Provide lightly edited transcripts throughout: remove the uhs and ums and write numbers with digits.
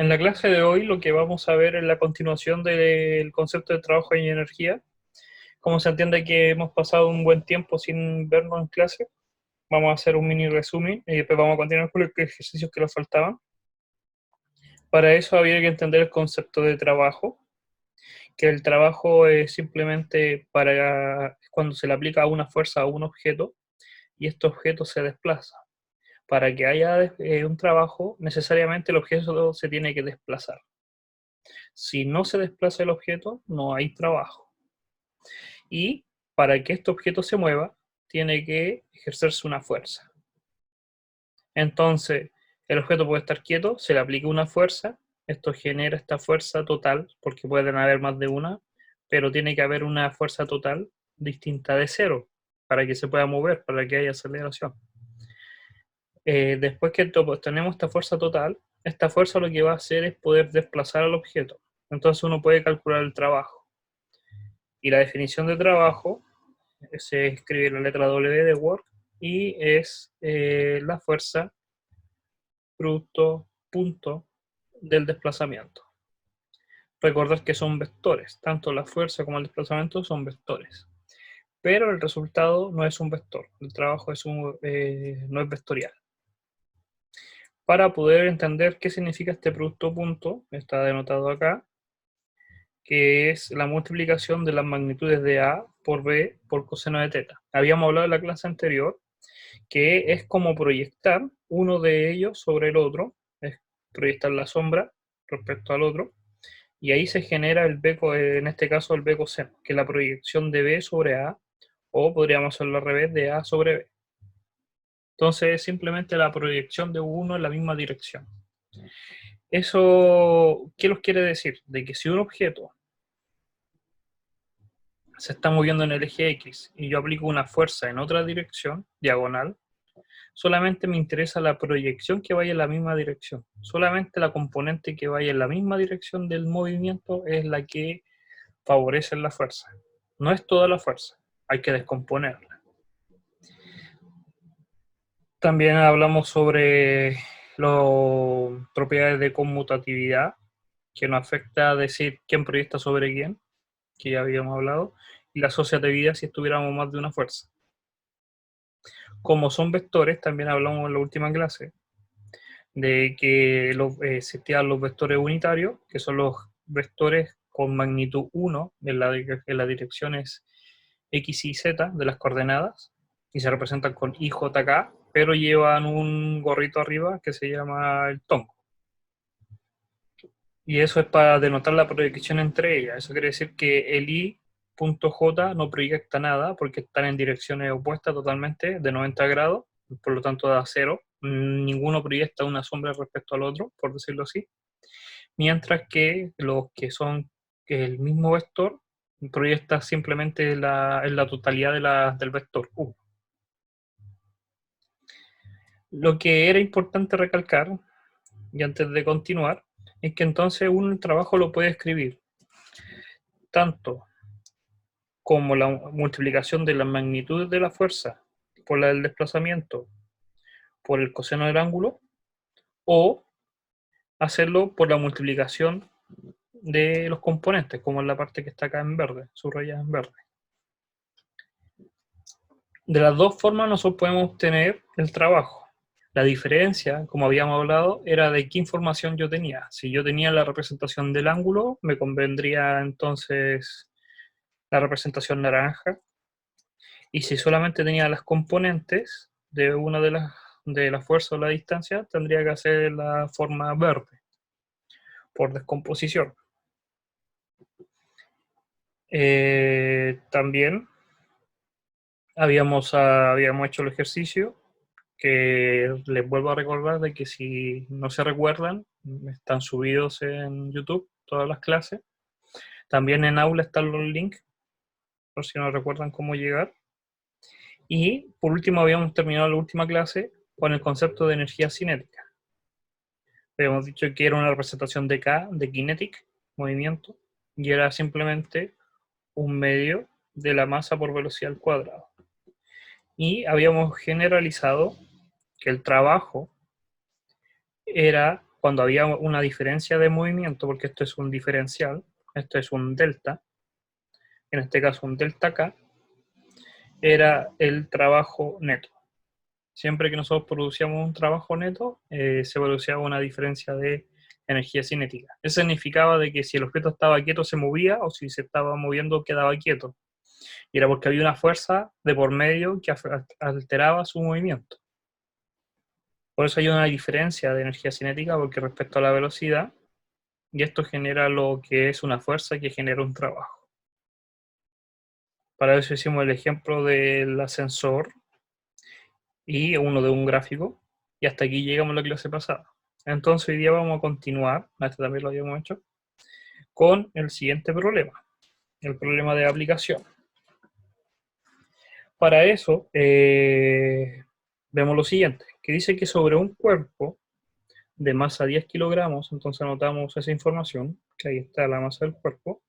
En la clase de hoy lo que vamos a ver es la continuación del concepto de trabajo y energía. Como se entiende que hemos pasado un buen tiempo sin vernos en clase, vamos a hacer un mini resumen y después vamos a continuar con los ejercicios que nos faltaban. Para eso había que entender el concepto de trabajo, que el trabajo es simplemente para cuando se le aplica una fuerza a un objeto y este objeto se desplaza. Para que haya un trabajo, necesariamente el objeto se tiene que desplazar. Si no se desplaza el objeto, no hay trabajo. Y para que este objeto se mueva, tiene que ejercerse una fuerza. Entonces, el objeto puede estar quieto, se le aplica una fuerza, esto genera esta fuerza total, porque pueden haber más de una, pero tiene que haber una fuerza total distinta de cero, para que se pueda mover, para que haya aceleración. Después que tenemos esta fuerza total, esta fuerza lo que va a hacer es poder desplazar al objeto. Entonces uno puede calcular el trabajo. Y la definición de trabajo se escribe la letra W de work y es la fuerza producto punto del desplazamiento. Recordar que son vectores, tanto la fuerza como el desplazamiento son vectores. Pero el resultado no es un vector, el trabajo no es vectorial. Para poder entender qué significa este producto punto, está denotado acá, que es la multiplicación de las magnitudes de A por B por coseno de teta. Habíamos hablado en la clase anterior que es como proyectar uno de ellos sobre el otro, es proyectar la sombra respecto al otro, y ahí se genera el B, en este caso el B coseno, que es la proyección de B sobre A, o podríamos hacerlo al revés, de A sobre B. Entonces es simplemente la proyección de uno en la misma dirección. ¿Eso qué nos quiere decir? De que si un objeto se está moviendo en el eje X y yo aplico una fuerza en otra dirección, diagonal, solamente me interesa la proyección que vaya en la misma dirección. Solamente la componente que vaya en la misma dirección del movimiento es la que favorece la fuerza. No es toda la fuerza, hay que descomponerla. También hablamos sobre las propiedades de conmutatividad, que nos afecta a decir quién proyecta sobre quién, que ya habíamos hablado, y la asociatividad si estuviéramos más de una fuerza. Como son vectores, también hablamos en la última clase, de que existían los vectores unitarios, que son los vectores con magnitud 1 en las direcciones X y Z de las coordenadas, y se representan con IJK, pero llevan un gorrito arriba que se llama el tongo. Y eso es para denotar la proyección entre ellas. Eso quiere decir que el I.J no proyecta nada porque están en direcciones opuestas totalmente, de 90 grados, por lo tanto da cero. Ninguno proyecta una sombra respecto al otro, por decirlo así. Mientras que los que son el mismo vector proyecta simplemente en la totalidad del vector U. Lo que era importante recalcar, y antes de continuar, es que entonces uno el trabajo lo puede escribir tanto como la multiplicación de las magnitudes de la fuerza por la del desplazamiento por el coseno del ángulo, o hacerlo por la multiplicación de los componentes, como en la parte que está acá en verde, subrayada en verde. De las dos formas nosotros podemos obtener el trabajo. La diferencia, como habíamos hablado, era de qué información yo tenía. Si yo tenía la representación del ángulo, me convendría entonces la representación naranja. Y si solamente tenía las componentes de una de la fuerza o la distancia, tendría que hacer la forma verde, por descomposición. También habíamos hecho el ejercicio, que les vuelvo a recordar de que si no se recuerdan, están subidos en YouTube todas las clases. También en aula están los links, por si no recuerdan cómo llegar. Y por último habíamos terminado la última clase con el concepto de energía cinética. Habíamos dicho que era una representación de K, de kinetic, movimiento, y era simplemente un medio de la masa por velocidad al cuadrado. Y habíamos generalizado que el trabajo era cuando había una diferencia de movimiento, porque esto es un diferencial, esto es un delta, en este caso un delta K, era el trabajo neto. Siempre que nosotros producíamos un trabajo neto, se producía una diferencia de energía cinética. Eso significaba de que si el objeto estaba quieto se movía, o si se estaba moviendo quedaba quieto. Y era porque había una fuerza de por medio que alteraba su movimiento. Por eso hay una diferencia de energía cinética, porque respecto a la velocidad, y esto genera lo que es una fuerza que genera un trabajo. Para eso hicimos el ejemplo del ascensor y uno de un gráfico, y hasta aquí llegamos a la clase pasada. Entonces hoy día vamos a continuar, este también lo habíamos hecho, con el siguiente problema, el problema de aplicación. Para eso, vemos lo siguiente, que dice que sobre un cuerpo de masa 10 kilogramos, entonces anotamos esa información, que ahí está la masa del cuerpo,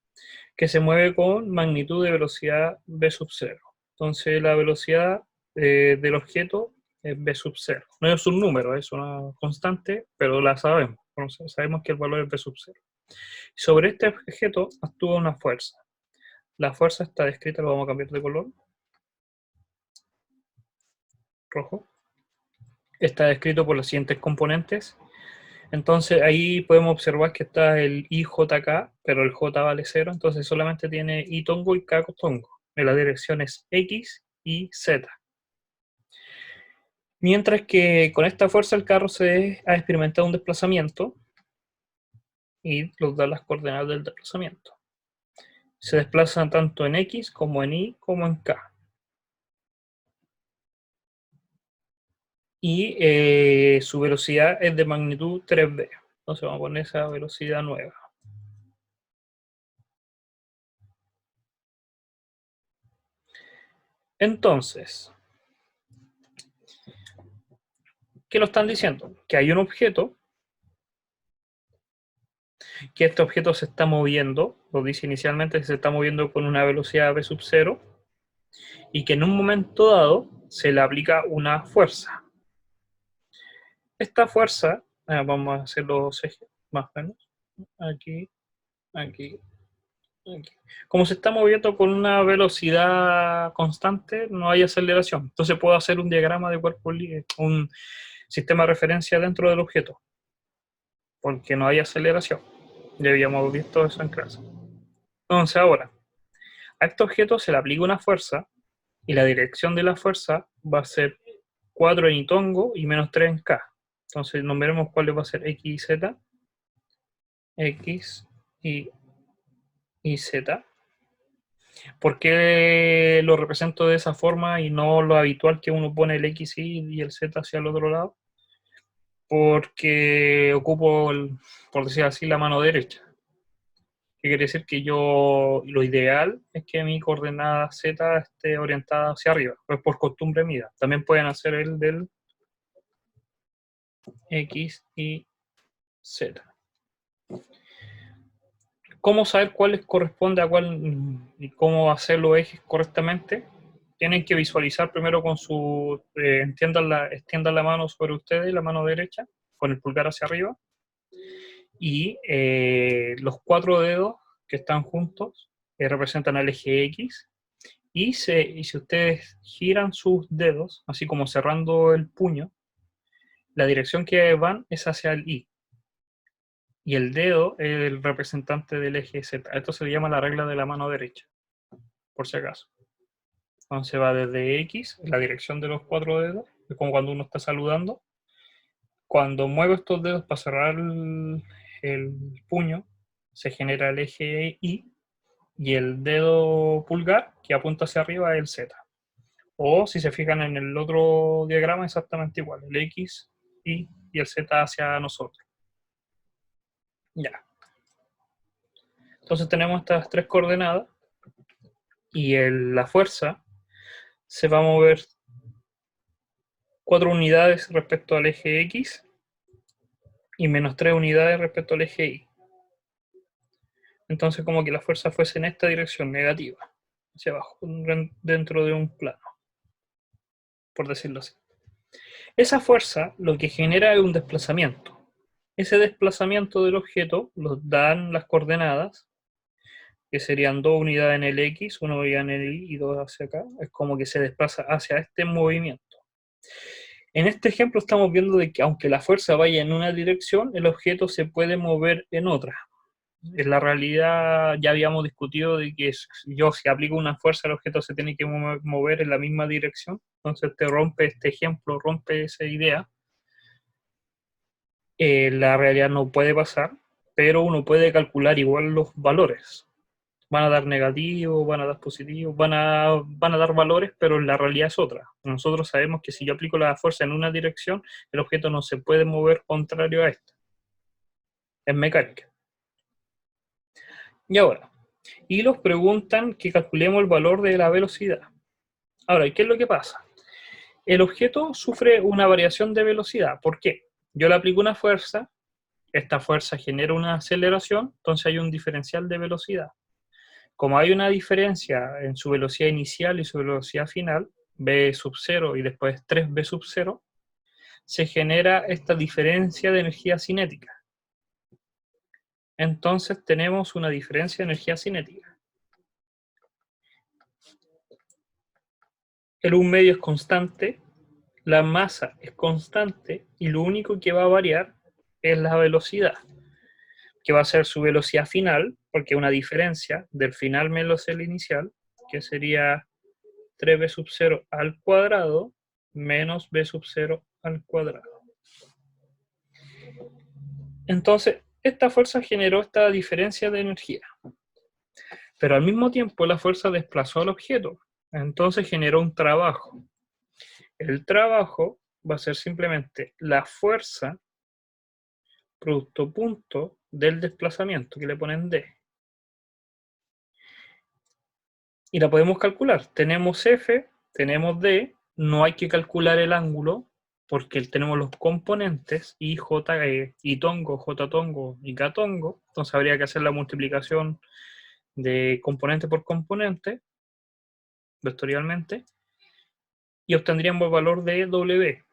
que se mueve con magnitud de velocidad v sub 0. Entonces la velocidad del objeto es v sub 0. No es un número, es una constante, pero la sabemos. Sabemos que el valor es v sub 0. Sobre este objeto actúa una fuerza. La fuerza está descrita, lo vamos a cambiar de color, rojo. Está descrito por los siguientes componentes. Entonces ahí podemos observar que está el IJK, pero el J vale 0, entonces solamente tiene I tongo y K tongo. En las direcciones X y Z. Mientras que con esta fuerza el carro se ha experimentado un desplazamiento y nos da las coordenadas del desplazamiento. Se desplazan tanto en X como en Y como en K. Y su velocidad es de magnitud 3v. Entonces vamos a poner esa velocidad nueva. Entonces, ¿qué lo están diciendo? Que hay un objeto, que este objeto se está moviendo, lo dice inicialmente que se está moviendo con una velocidad v sub 0, y que en un momento dado se le aplica una fuerza. Esta fuerza, vamos a hacer los ejes más o menos, aquí, aquí, aquí. Como se está moviendo con una velocidad constante, no hay aceleración. Entonces puedo hacer un diagrama de cuerpo libre, un sistema de referencia dentro del objeto, porque no hay aceleración. Ya habíamos visto eso en clase. Entonces ahora, a este objeto se le aplica una fuerza, y la dirección de la fuerza va a ser 4 en itongo y menos 3 en k. Entonces nos veremos cuál va a ser x y z, x y z. ¿Por qué lo represento de esa forma y no lo habitual que uno pone el x y el z hacia el otro lado? Porque ocupo, por decir así, la mano derecha. ¿Qué quiere decir? Que lo ideal es que mi coordenada z esté orientada hacia arriba, pues por costumbre mía. También pueden hacer el del x y z. ¿Cómo saber cuál les corresponde a cuál y cómo hacer los ejes correctamente? Tienen que visualizar primero con su... extiendan la mano sobre ustedes, la mano derecha, con el pulgar hacia arriba, y los 4 dedos que están juntos representan el eje X, y si ustedes giran sus dedos, así como cerrando el puño, la dirección que van es hacia el Y. Y el dedo es el representante del eje Z. Esto se llama la regla de la mano derecha, por si acaso. Entonces va desde X, la dirección de los 4 dedos, es como cuando uno está saludando. Cuando muevo estos dedos para cerrar el puño, se genera el eje Y, y el dedo pulgar, que apunta hacia arriba, es el Z. O si se fijan en el otro diagrama, exactamente igual, el X, Y y el Z hacia nosotros. Ya. Entonces tenemos estas 3 coordenadas, y la fuerza se va a mover 4 unidades respecto al eje X y menos 3 unidades respecto al eje Y. Entonces como que la fuerza fuese en esta dirección negativa, hacia abajo, dentro de un plano, por decirlo así. Esa fuerza lo que genera es un desplazamiento. Ese desplazamiento del objeto los dan las coordenadas, que serían 2 unidades en el X, 1 unidad en el Y y 2 hacia acá. Es como que se desplaza hacia este movimiento. En este ejemplo estamos viendo de que aunque la fuerza vaya en una dirección, el objeto se puede mover en otra. En la realidad ya habíamos discutido de que si aplico una fuerza, el objeto se tiene que mover en la misma dirección. Entonces este ejemplo rompe esa idea. La realidad no puede pasar, pero uno puede calcular igual los valores. Van a dar negativos, van a dar positivos, van a dar valores, pero la realidad es otra. Nosotros sabemos que si yo aplico la fuerza en una dirección, el objeto no se puede mover contrario a esta. Es mecánica. Y ahora, hilos preguntan que calculemos el valor de la velocidad. Ahora, ¿qué es lo que pasa? El objeto sufre una variación de velocidad. ¿Por qué? Yo le aplico una fuerza, esta fuerza genera una aceleración, entonces hay un diferencial de velocidad. Como hay una diferencia en su velocidad inicial y su velocidad final, v sub 0 y después 3v sub 0, se genera esta diferencia de energía cinética. Entonces tenemos una diferencia de energía cinética. El un medio es constante, la masa es constante y lo único que va a variar es la velocidad, que va a ser su velocidad final, porque una diferencia del final menos el inicial, que sería 3b sub 0 al cuadrado menos b sub 0 al cuadrado. Entonces, esta fuerza generó esta diferencia de energía. Pero al mismo tiempo la fuerza desplazó al objeto. Entonces generó un trabajo. El trabajo va a ser simplemente la fuerza producto punto del desplazamiento, que le ponen D. Y la podemos calcular. Tenemos F, tenemos D, no hay que calcular el ángulo, porque tenemos los componentes I, J, I tongo, J tongo y K tongo. Entonces habría que hacer la multiplicación de componente por componente, vectorialmente, y obtendríamos el valor de W.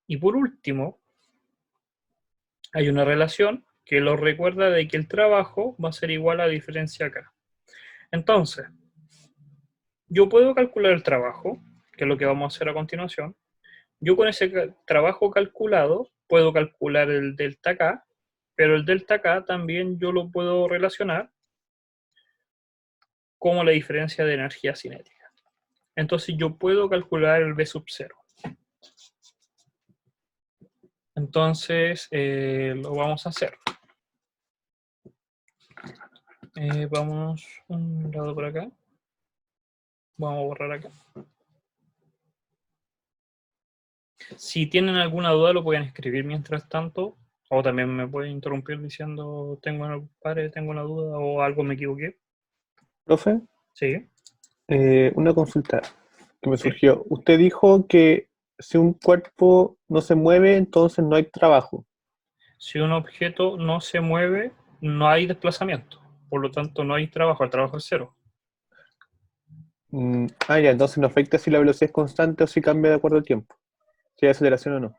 Y por último, hay una relación que lo recuerda de que el trabajo va a ser igual a la diferencia acá. Entonces, yo puedo calcular el trabajo, que es lo que vamos a hacer a continuación. Yo con ese trabajo calculado puedo calcular el delta K, pero el delta K también yo lo puedo relacionar como la diferencia de energía cinética. Entonces yo puedo calcular el V sub 0. Entonces lo vamos a hacer. Vamos un lado por acá. Vamos a borrar acá. Si tienen alguna duda lo pueden escribir mientras tanto, o también me pueden interrumpir diciendo tengo una duda o algo me equivoqué. Profe, Sí, una consulta que me sí. surgió. Usted dijo que si un cuerpo no se mueve, entonces no hay trabajo. Si un objeto no se mueve, no hay desplazamiento. Por lo tanto, no hay trabajo. El trabajo es cero. Ya, entonces no afecta si la velocidad es constante o si cambia de acuerdo al tiempo. Si hay aceleración o no.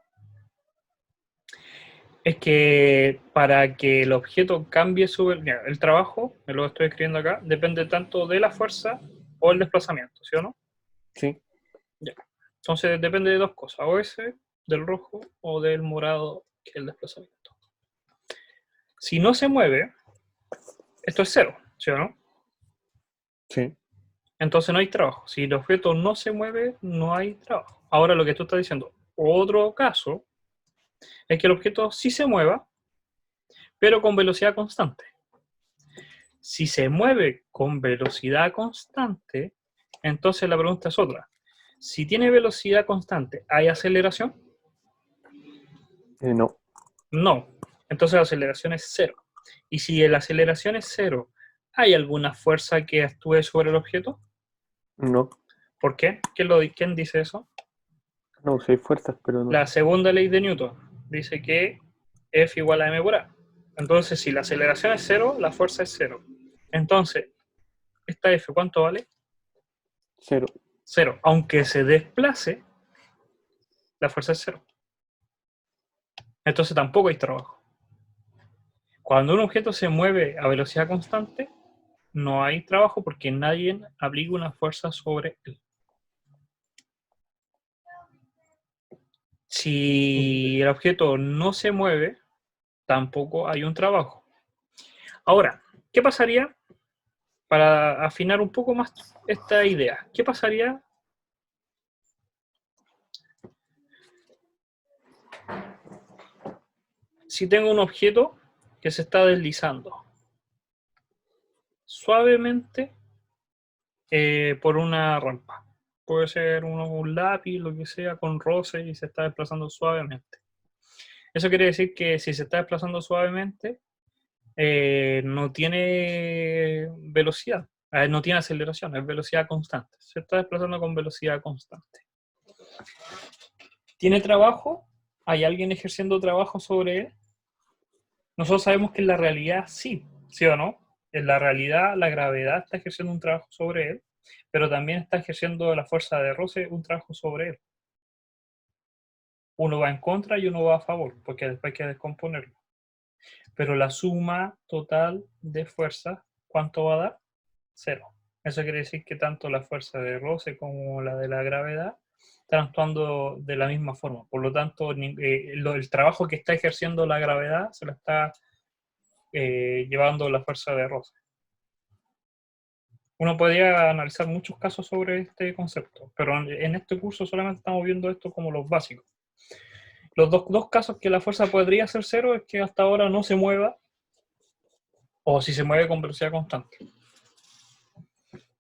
Es que para que el objeto cambie mira, el trabajo, me lo estoy escribiendo acá, depende tanto de la fuerza o el desplazamiento, ¿sí o no? Sí. Ya. Entonces depende de dos cosas, o ese, del rojo, o del morado, que es el desplazamiento. Si no se mueve, esto es cero, ¿sí o no? Sí. Entonces no hay trabajo. Si el objeto no se mueve, no hay trabajo. Ahora lo que tú estás diciendo, otro caso, es que el objeto sí se mueva, pero con velocidad constante. Si se mueve con velocidad constante, entonces la pregunta es otra. Si tiene velocidad constante, ¿hay aceleración? No. No. Entonces la aceleración es cero. Y si la aceleración es cero, ¿hay alguna fuerza que actúe sobre el objeto? No. ¿Por qué? ¿Quién dice eso? No, sí hay fuerzas, pero no. La segunda ley de Newton dice que F igual a m por a. Entonces, si la aceleración es cero, la fuerza es cero. Entonces, esta F, ¿cuánto vale? Cero. Cero. Aunque se desplace, la fuerza es cero. Entonces tampoco hay trabajo. Cuando un objeto se mueve a velocidad constante, no hay trabajo porque nadie aplica una fuerza sobre él. Si el objeto no se mueve, tampoco hay un trabajo. Ahora, ¿qué pasaría? Para afinar un poco más esta idea, ¿qué pasaría si tengo un objeto que se está deslizando suavemente por una rampa? Puede ser un lápiz, lo que sea, con roce y se está desplazando suavemente. Eso quiere decir que si se está desplazando suavemente, no tiene velocidad, no tiene aceleración, es velocidad constante. Se está desplazando con velocidad constante. ¿Tiene trabajo? ¿Hay alguien ejerciendo trabajo sobre él? Nosotros sabemos que en la realidad sí, ¿sí o no? En la realidad la gravedad está ejerciendo un trabajo sobre él, pero también está ejerciendo la fuerza de roce un trabajo sobre él. Uno va en contra y uno va a favor, porque después hay que descomponerlo. Pero la suma total de fuerzas, ¿cuánto va a dar? Cero. Eso quiere decir que tanto la fuerza de roce como la de la gravedad están actuando de la misma forma. Por lo tanto, el trabajo que está ejerciendo la gravedad se lo está llevando la fuerza de roce. Uno podría analizar muchos casos sobre este concepto, pero en este curso solamente estamos viendo esto como los básicos. Los dos casos que la fuerza podría ser cero es que hasta ahora no se mueva o si se mueve con velocidad constante.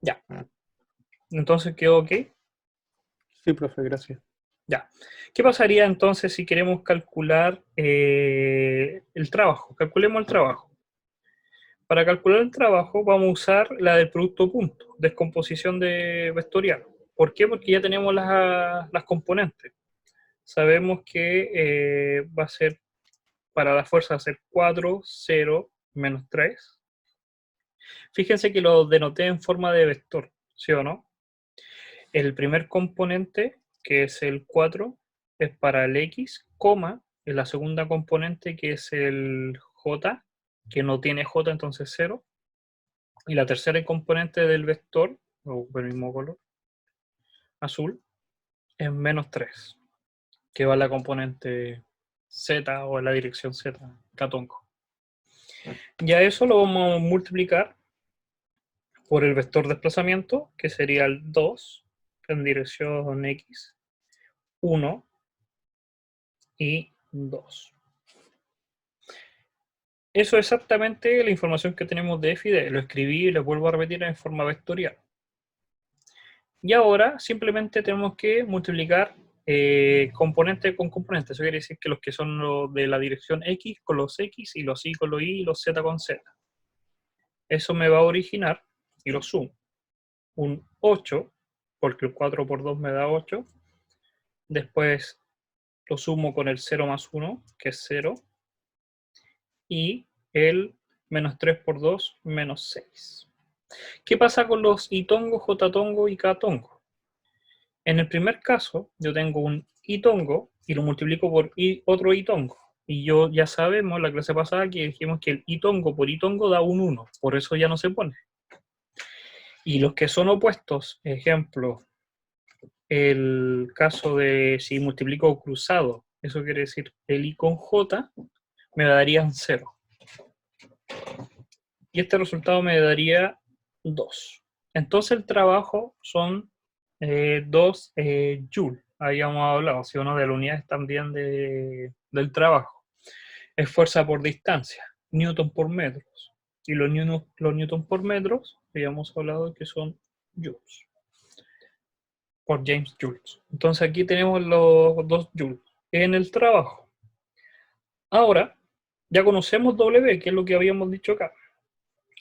Ya. Entonces quedó ok. Sí, profe, gracias. Ya. ¿Qué pasaría entonces si queremos calcular el trabajo? Calculemos el trabajo. Para calcular el trabajo vamos a usar la del producto punto, descomposición de vectorial. ¿Por qué? Porque ya tenemos las componentes. Sabemos que va a ser, para la fuerza va a ser 4, 0, menos 3. Fíjense que lo denoté en forma de vector, ¿sí o no? El primer componente, que es el 4, es para el X, coma, en la segunda componente, que es el J, que no tiene J, entonces 0. Y la tercera componente del vector, o del mismo color, azul, es menos 3, que va a la componente Z o en la dirección Z, catonco. Ya eso lo vamos a multiplicar por el vector desplazamiento, que sería el 2 en dirección X, 1 y 2. Eso es exactamente la información que tenemos de f y d. Lo escribí y lo vuelvo a repetir en forma vectorial. Y ahora simplemente tenemos que multiplicar componente con componente. Eso quiere decir que los que son los de la dirección X con los X y los Y con los Y y los Z con Z. Eso me va a originar, y lo sumo, un 8, porque el 4 por 2 me da 8. Después lo sumo con el 0 más 1, que es 0. Y el menos 3 por 2, menos 6. ¿Qué pasa con los itongo, jtongo y ktongo? En el primer caso, yo tengo un itongo y lo multiplico por otro itongo. Y ya sabemos, la clase pasada, que dijimos que el itongo por itongo da un 1, por eso ya no se pone. Y los que son opuestos, ejemplo, el caso de si multiplico cruzado, eso quiere decir el i con j, me darían 0. Y este resultado me daría 2. Entonces el trabajo son 2 joules. Habíamos hablado, si uno de las unidades también del trabajo. Es fuerza por distancia, newton por metros. Y los newton por metros, habíamos hablado que son joules. Por James Joules. Entonces aquí tenemos los 2 joules en el trabajo. Ahora, ya conocemos W, que es lo que habíamos dicho acá.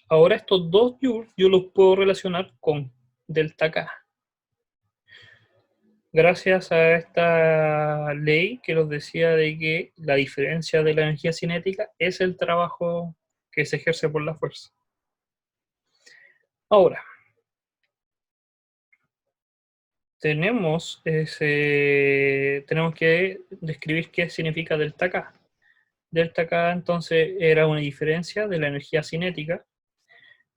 Ahora estos 2 joules yo los puedo relacionar con delta K. Gracias a esta ley que nos decía de que la diferencia de la energía cinética es el trabajo que se ejerce por la fuerza. Ahora, tenemos que describir qué significa delta K. Delta K entonces era una diferencia de la energía cinética,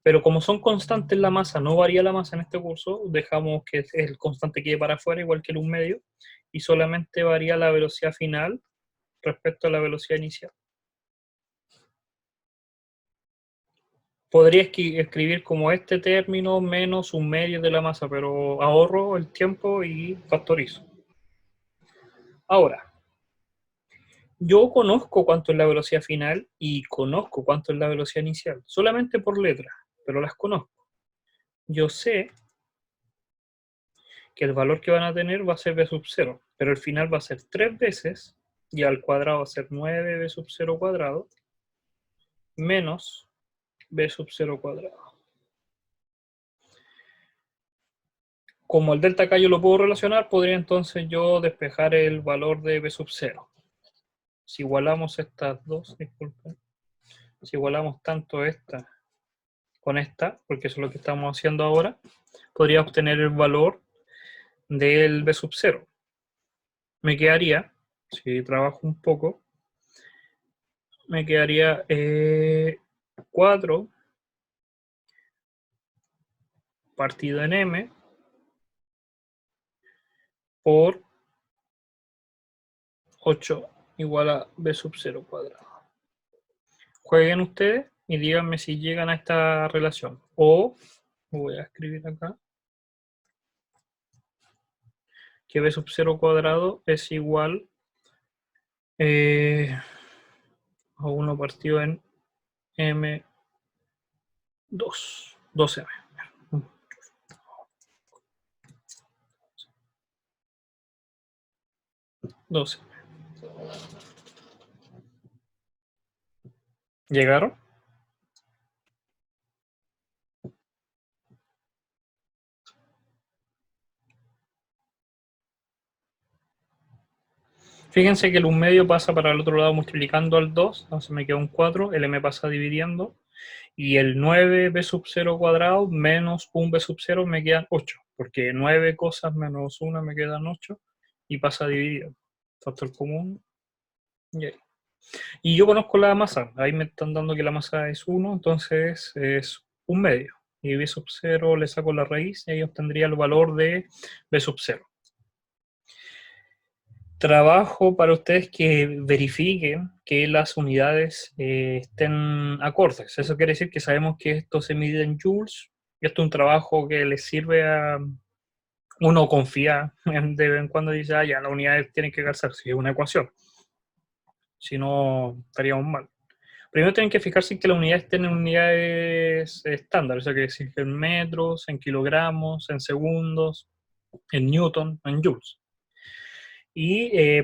pero como son constantes la masa, no varía la masa en este curso, dejamos que el constante quede para afuera, igual que el 1 medio, y solamente varía la velocidad final respecto a la velocidad inicial. Podría escribir como este término menos 1 medio de la masa, pero ahorro el tiempo y factorizo. Ahora, yo conozco cuánto es la velocidad final y conozco cuánto es la velocidad inicial, solamente por letras, pero las conozco. Yo sé que el valor que van a tener va a ser b sub 0, pero el final va a ser 3 veces, y al cuadrado va a ser 9b sub 0 cuadrado, menos b sub 0 cuadrado. Como el delta K yo lo puedo relacionar, podría entonces yo despejar el valor de b sub 0. Si igualamos estas dos, disculpen, si igualamos tanto esta con esta, porque eso es lo que estamos haciendo ahora, podría obtener el valor del b sub 0. Me quedaría, si trabajo un poco, me quedaría 4 partido en m por 8 igual a b sub 0 cuadrado. Jueguen ustedes y díganme si llegan a esta relación. O, voy a escribir acá, que b sub 0 cuadrado es igual a 1 partido en m2, 2m. 12. ¿Llegaron? Fíjense que el 1 medio pasa para el otro lado multiplicando al 2, entonces me queda un 4, el m pasa dividiendo, y el 9b sub 0 cuadrado menos 1b sub 0 me quedan 8, porque 9 cosas menos 1 me quedan 8, y pasa dividido. Factor común, y ahí. Y yo conozco la masa, ahí me están dando que la masa es 1, entonces es 1 medio. Y b sub 0 le saco la raíz y ahí obtendría el valor de b sub 0. Trabajo para ustedes que verifiquen que las unidades estén acordes. Eso quiere decir que sabemos que esto se mide en joules. Esto es un trabajo que les sirve a uno confía de vez en cuando, dice, ah, ya, las unidades tienen que calzar, si es una ecuación. Si no, estaríamos mal. Primero tienen que fijarse que las unidades tienen unidades estándar, o sea, que decir en metros, en kilogramos, en segundos, en newton, en joules.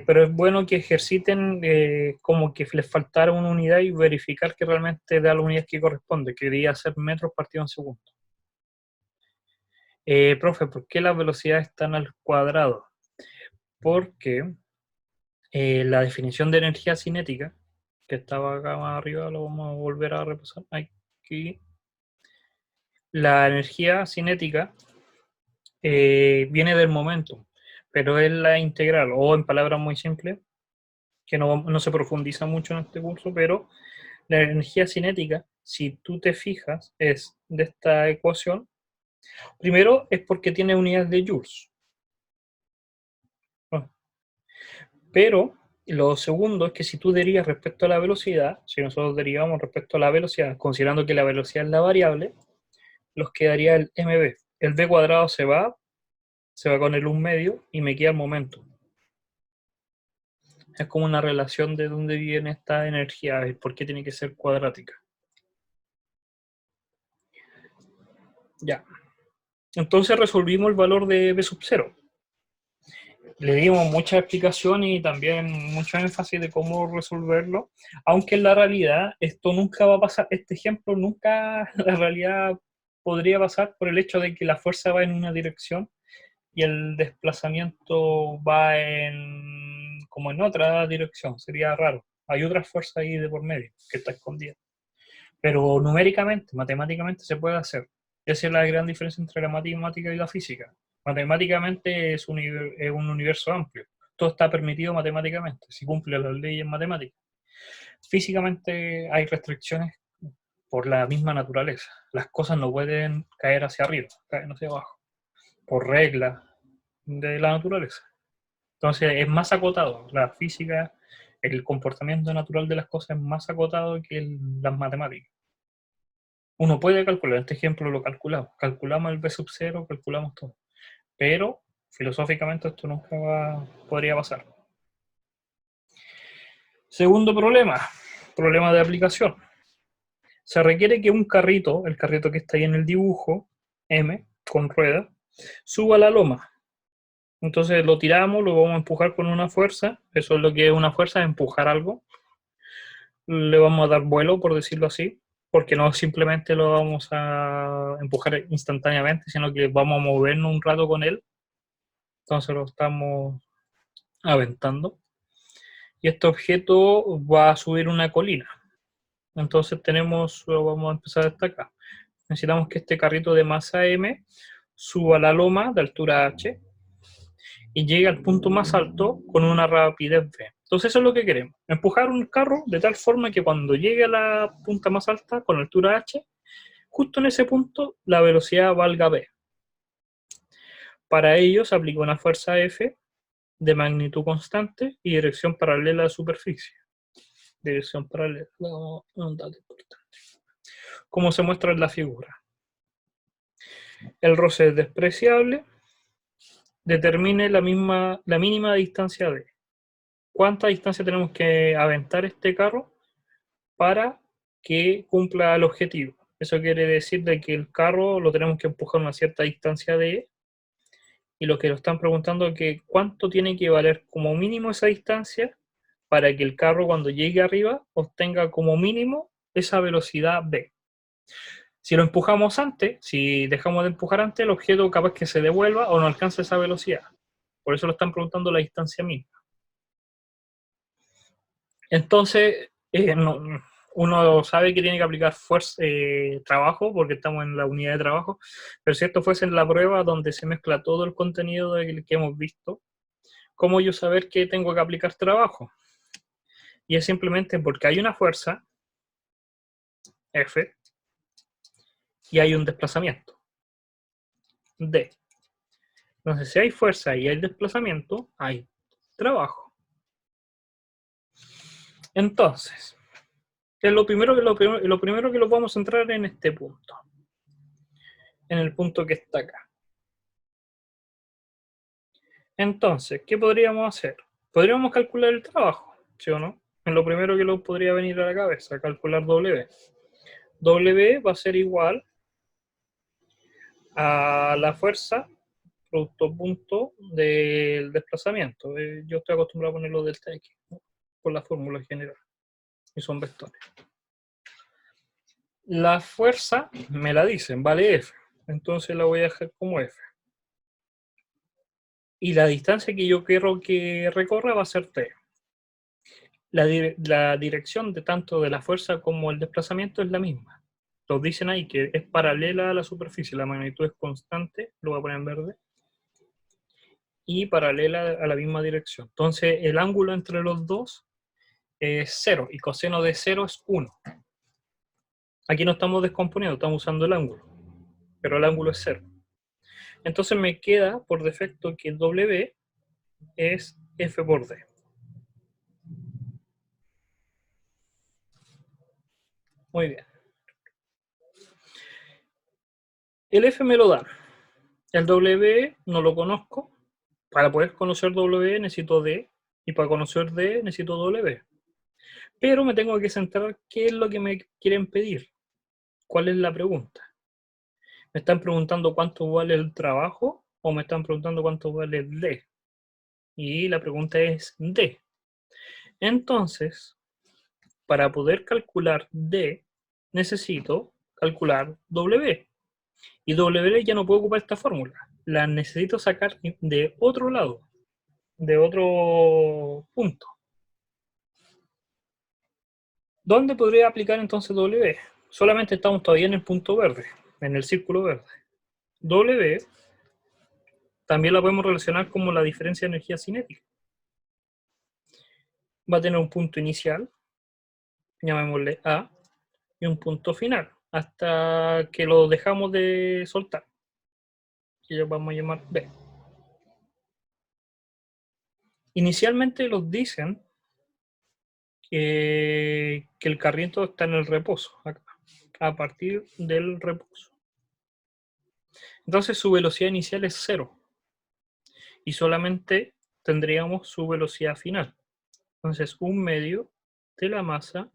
Pero es bueno que ejerciten como que les faltara una unidad y verificar que realmente da la unidad que corresponde, que debería ser metros partido en segundo. Profe, ¿por qué las velocidades están al cuadrado? Porque la definición de energía cinética, que estaba acá más arriba, lo vamos a volver a repasar aquí. La energía cinética viene del momento, pero es la integral, o en palabras muy simples, que no se profundiza mucho en este curso, pero la energía cinética, si tú te fijas, es de esta ecuación. Primero es porque tiene unidades de joules. Pero lo segundo es que si tú derivas respecto a la velocidad, si nosotros derivamos respecto a la velocidad, considerando que la velocidad es la variable, nos quedaría el mv. El v cuadrado se va con el 1 medio y me queda el momento. Es como una relación de dónde viene esta energía y por qué tiene que ser cuadrática. Ya. Entonces resolvimos el valor de b sub 0. Le dimos mucha explicación y también mucho énfasis de cómo resolverlo, aunque en la realidad esto nunca va a pasar, este ejemplo nunca la realidad podría pasar por el hecho de que la fuerza va en una dirección y el desplazamiento va como en otra dirección, sería raro. Hay otra fuerza ahí de por medio que está escondida. Pero numéricamente, matemáticamente se puede hacer. Esa es la gran diferencia entre la matemática y la física. Matemáticamente es un universo amplio. Todo está permitido matemáticamente, si cumple las leyes matemáticas. Físicamente hay restricciones por la misma naturaleza. Las cosas no pueden caer hacia arriba, caen hacia abajo, por regla de la naturaleza. Entonces es más acotado. La física, el comportamiento natural de las cosas es más acotado que las matemáticas. Uno puede calcular, este ejemplo lo calculamos el B sub 0, calculamos todo, pero filosóficamente esto nunca podría pasar. Segundo problema de aplicación. Se requiere que un carrito, el carrito que está ahí en el dibujo, M, con rueda, suba la loma. Entonces lo tiramos, lo vamos a empujar con una fuerza, eso es lo que es una fuerza, empujar algo. Le vamos a dar vuelo, por decirlo así, porque no simplemente lo vamos a empujar instantáneamente, sino que vamos a movernos un rato con él. Entonces lo estamos aventando. Y este objeto va a subir una colina. Entonces lo vamos a empezar desde acá. Necesitamos que este carrito de masa M suba la loma de altura h y llegue al punto más alto con una rapidez v. Entonces eso es lo que queremos, empujar un carro de tal forma que cuando llegue a la punta más alta con altura h, justo en ese punto la velocidad valga v. Para ello se aplica una fuerza F de magnitud constante y dirección paralela a la superficie. Dirección paralela, un dato importante. Como se muestra en la figura. El roce es despreciable. Determine la mínima distancia de. ¿Cuánta distancia tenemos que aventar este carro para que cumpla el objetivo? Eso quiere decir de que el carro lo tenemos que empujar a una cierta distancia de, y lo que nos están preguntando es que cuánto tiene que valer como mínimo esa distancia para que el carro cuando llegue arriba obtenga como mínimo esa velocidad v. Si lo empujamos antes, si dejamos de empujar antes, el objeto capaz que se devuelva o no alcanza esa velocidad. Por eso lo están preguntando la distancia mínima. Entonces, uno sabe que tiene que aplicar trabajo, porque estamos en la unidad de trabajo, pero si esto fuese en la prueba donde se mezcla todo el contenido que hemos visto, ¿cómo yo saber que tengo que aplicar trabajo? Y es simplemente porque hay una fuerza, F, y hay un desplazamiento, D. Entonces, si hay fuerza y hay desplazamiento, hay trabajo. Entonces, lo primero que lo vamos a entrar en este punto. En el punto que está acá. Entonces, ¿qué podríamos hacer? Podríamos calcular el trabajo, ¿sí o no? En lo primero que lo podría venir a la cabeza, calcular W. W va a ser igual a la fuerza producto punto del desplazamiento. Yo estoy acostumbrado a ponerlo delta X, ¿no? Por la fórmula general. Y son vectores. La fuerza me la dicen, vale F. Entonces la voy a dejar como F. Y la distancia que yo quiero que recorra va a ser T. La dirección de tanto de la fuerza como el desplazamiento es la misma. Nos dicen ahí que es paralela a la superficie, la magnitud es constante, lo voy a poner en verde, y paralela a la misma dirección. Entonces el ángulo entre los dos es 0, y coseno de 0 es 1. Aquí no estamos descomponiendo, estamos usando el ángulo, pero el ángulo es 0. Entonces me queda por defecto que W es F por D. Muy bien. El F me lo dan. El W no lo conozco. Para poder conocer W necesito D, y para conocer D necesito W. Pero me tengo que centrar qué es lo que me quieren pedir. ¿Cuál es la pregunta? ¿Me están preguntando cuánto vale el trabajo o me están preguntando cuánto vale el D? Y la pregunta es D. Entonces, para poder calcular D, necesito calcular W. Y W ya no puedo ocupar esta fórmula. La necesito sacar de otro lado, de otro punto. ¿Dónde podría aplicar entonces W? Solamente estamos todavía en el punto verde, en el círculo verde. W también la podemos relacionar como la diferencia de energía cinética. Va a tener un punto inicial, llamémosle A, y un punto final, hasta que lo dejamos de soltar, que lo vamos a llamar B. Inicialmente nos dicen que el carrito está en el reposo, acá, a partir del reposo. Entonces su velocidad inicial es 0 y solamente tendríamos su velocidad final. Entonces 1/2 de la masa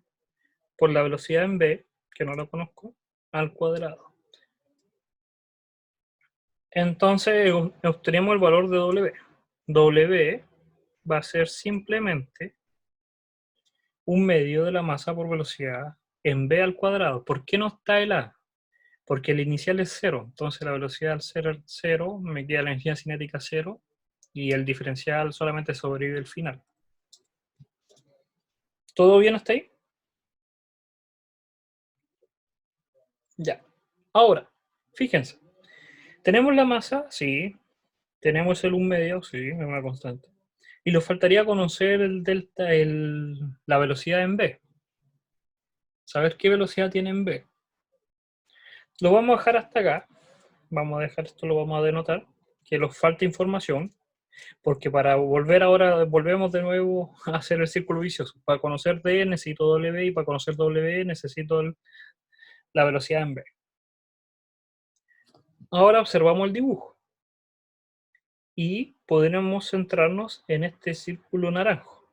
por la velocidad en B, que no la conozco, al cuadrado. Entonces obtenemos el valor de W. W va a ser simplemente 1/2 de la masa por velocidad en B al cuadrado. ¿Por qué no está el A? Porque el inicial es 0, entonces la velocidad al ser 0, me queda la energía cinética 0, y el diferencial solamente sobrevive el final. ¿Todo bien hasta ahí? Ya. Ahora, fíjense. ¿Tenemos la masa? Sí. ¿Tenemos el 1/2? Sí, es una constante. Y nos faltaría conocer el delta, la velocidad en B. Saber qué velocidad tiene en B. Lo vamos a dejar hasta acá. Vamos a dejar esto, lo vamos a denotar, que nos falta información, porque para volver ahora, volvemos de nuevo a hacer el círculo vicioso. Para conocer D necesito W, y para conocer W necesito la velocidad en B. Ahora observamos el dibujo y podremos centrarnos en este círculo naranjo,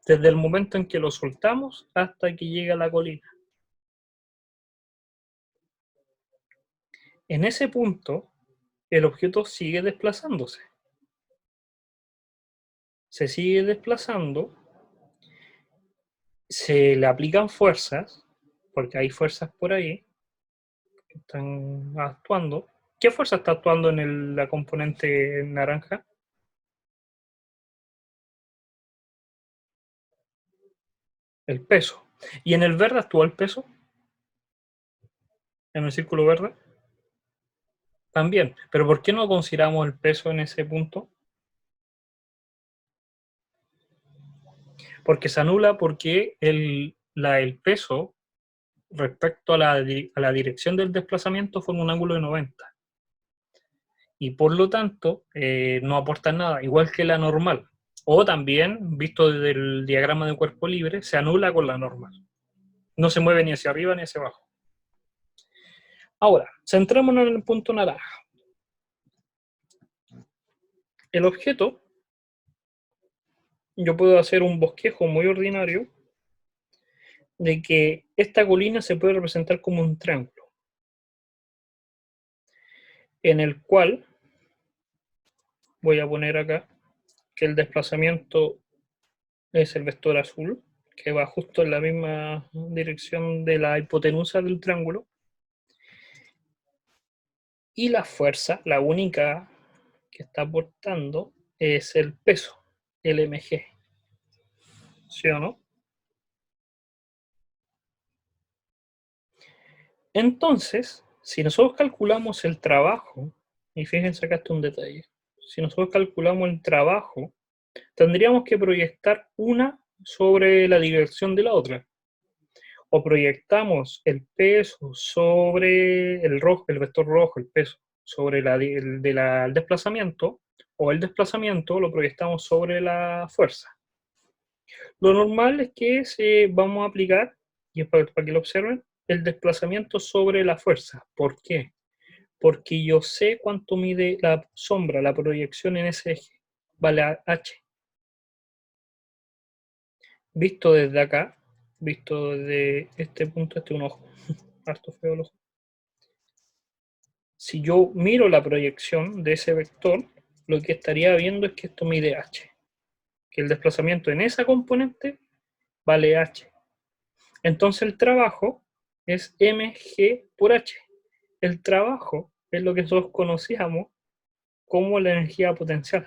desde el momento en que lo soltamos hasta que llega a la colina. En ese punto, el objeto sigue desplazándose. Se sigue desplazando, se le aplican fuerzas, porque hay fuerzas por ahí que están actuando. ¿Qué fuerza está actuando en la componente naranja? El peso. ¿Y en el verde actúa el peso? ¿En el círculo verde? También. ¿Pero por qué no consideramos el peso en ese punto? Porque se anula, porque el peso respecto a la dirección del desplazamiento forma un ángulo de 90. Y por lo tanto, no aporta nada, igual que la normal. O también, visto desde el diagrama de cuerpo libre, se anula con la normal. No se mueve ni hacia arriba ni hacia abajo. Ahora, centrémonos en el punto naranja. El objeto, yo puedo hacer un bosquejo muy ordinario de que esta colina se puede representar como un triángulo, en el cual voy a poner acá que el desplazamiento es el vector azul, que va justo en la misma dirección de la hipotenusa del triángulo, y la fuerza, la única que está aportando, es el peso, el mg. ¿Sí o no? Entonces, si nosotros calculamos el trabajo, y fíjense acá está un detalle, si nosotros calculamos el trabajo, tendríamos que proyectar una sobre la dirección de la otra. O proyectamos el peso sobre el rojo, el vector rojo, el peso, sobre el desplazamiento, o el desplazamiento lo proyectamos sobre la fuerza. Lo normal es que vamos a aplicar, y es para que lo observen, el desplazamiento sobre la fuerza. ¿Por qué? Porque yo sé cuánto mide la sombra, la proyección en ese eje. Vale h. Visto desde acá, visto desde este punto, este es un ojo, harto feo el ojo. Si yo miro la proyección de ese vector, lo que estaría viendo es que esto mide h, que el desplazamiento en esa componente vale h. Entonces el trabajo es mg por h. El trabajo es lo que nosotros conocíamos como la energía potencial.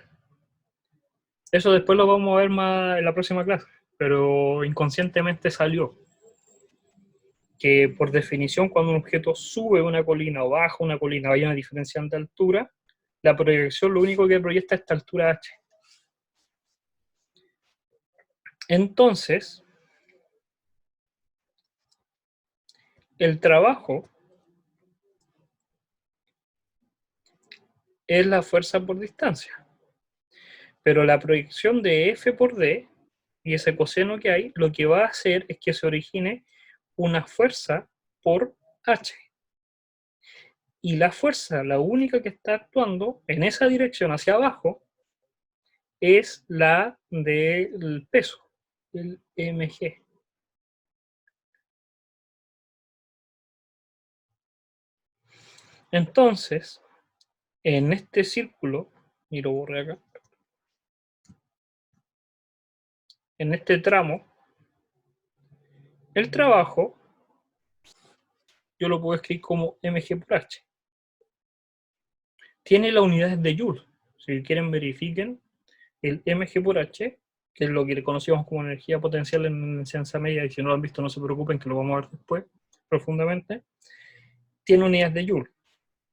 Eso después lo vamos a ver más en la próxima clase, pero inconscientemente salió. Que por definición, cuando un objeto sube una colina o baja una colina, hay una diferencia de altura, la proyección lo único que proyecta es esta altura h. Entonces, el trabajo es la fuerza por distancia, pero la proyección de F por D y ese coseno que hay, lo que va a hacer es que se origine una fuerza por H. Y la fuerza, la única que está actuando en esa dirección hacia abajo, es la del peso, el mg. Entonces, en este círculo, y lo borré acá, en este tramo, el trabajo, yo lo puedo escribir como mg por h. Tiene las unidades de Joule. Si quieren, verifiquen el mg por h, que es lo que le conocíamos como energía potencial en enseñanza media, y si no lo han visto, no se preocupen, que lo vamos a ver después profundamente. Tiene unidades de Joule,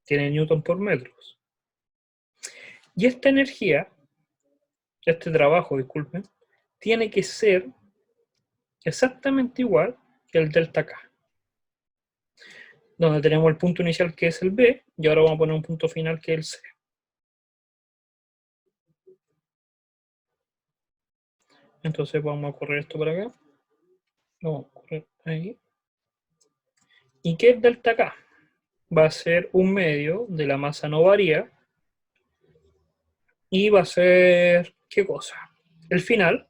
tiene Newton por metros. Y esta energía, este trabajo, disculpen, tiene que ser exactamente igual que el delta K, donde tenemos el punto inicial que es el B, y ahora vamos a poner un punto final que es el C. Entonces vamos a correr esto para acá. Vamos a correr ahí. ¿Y qué es delta K? Va a ser un medio de la masa no varía, y va a ser, ¿qué cosa? El final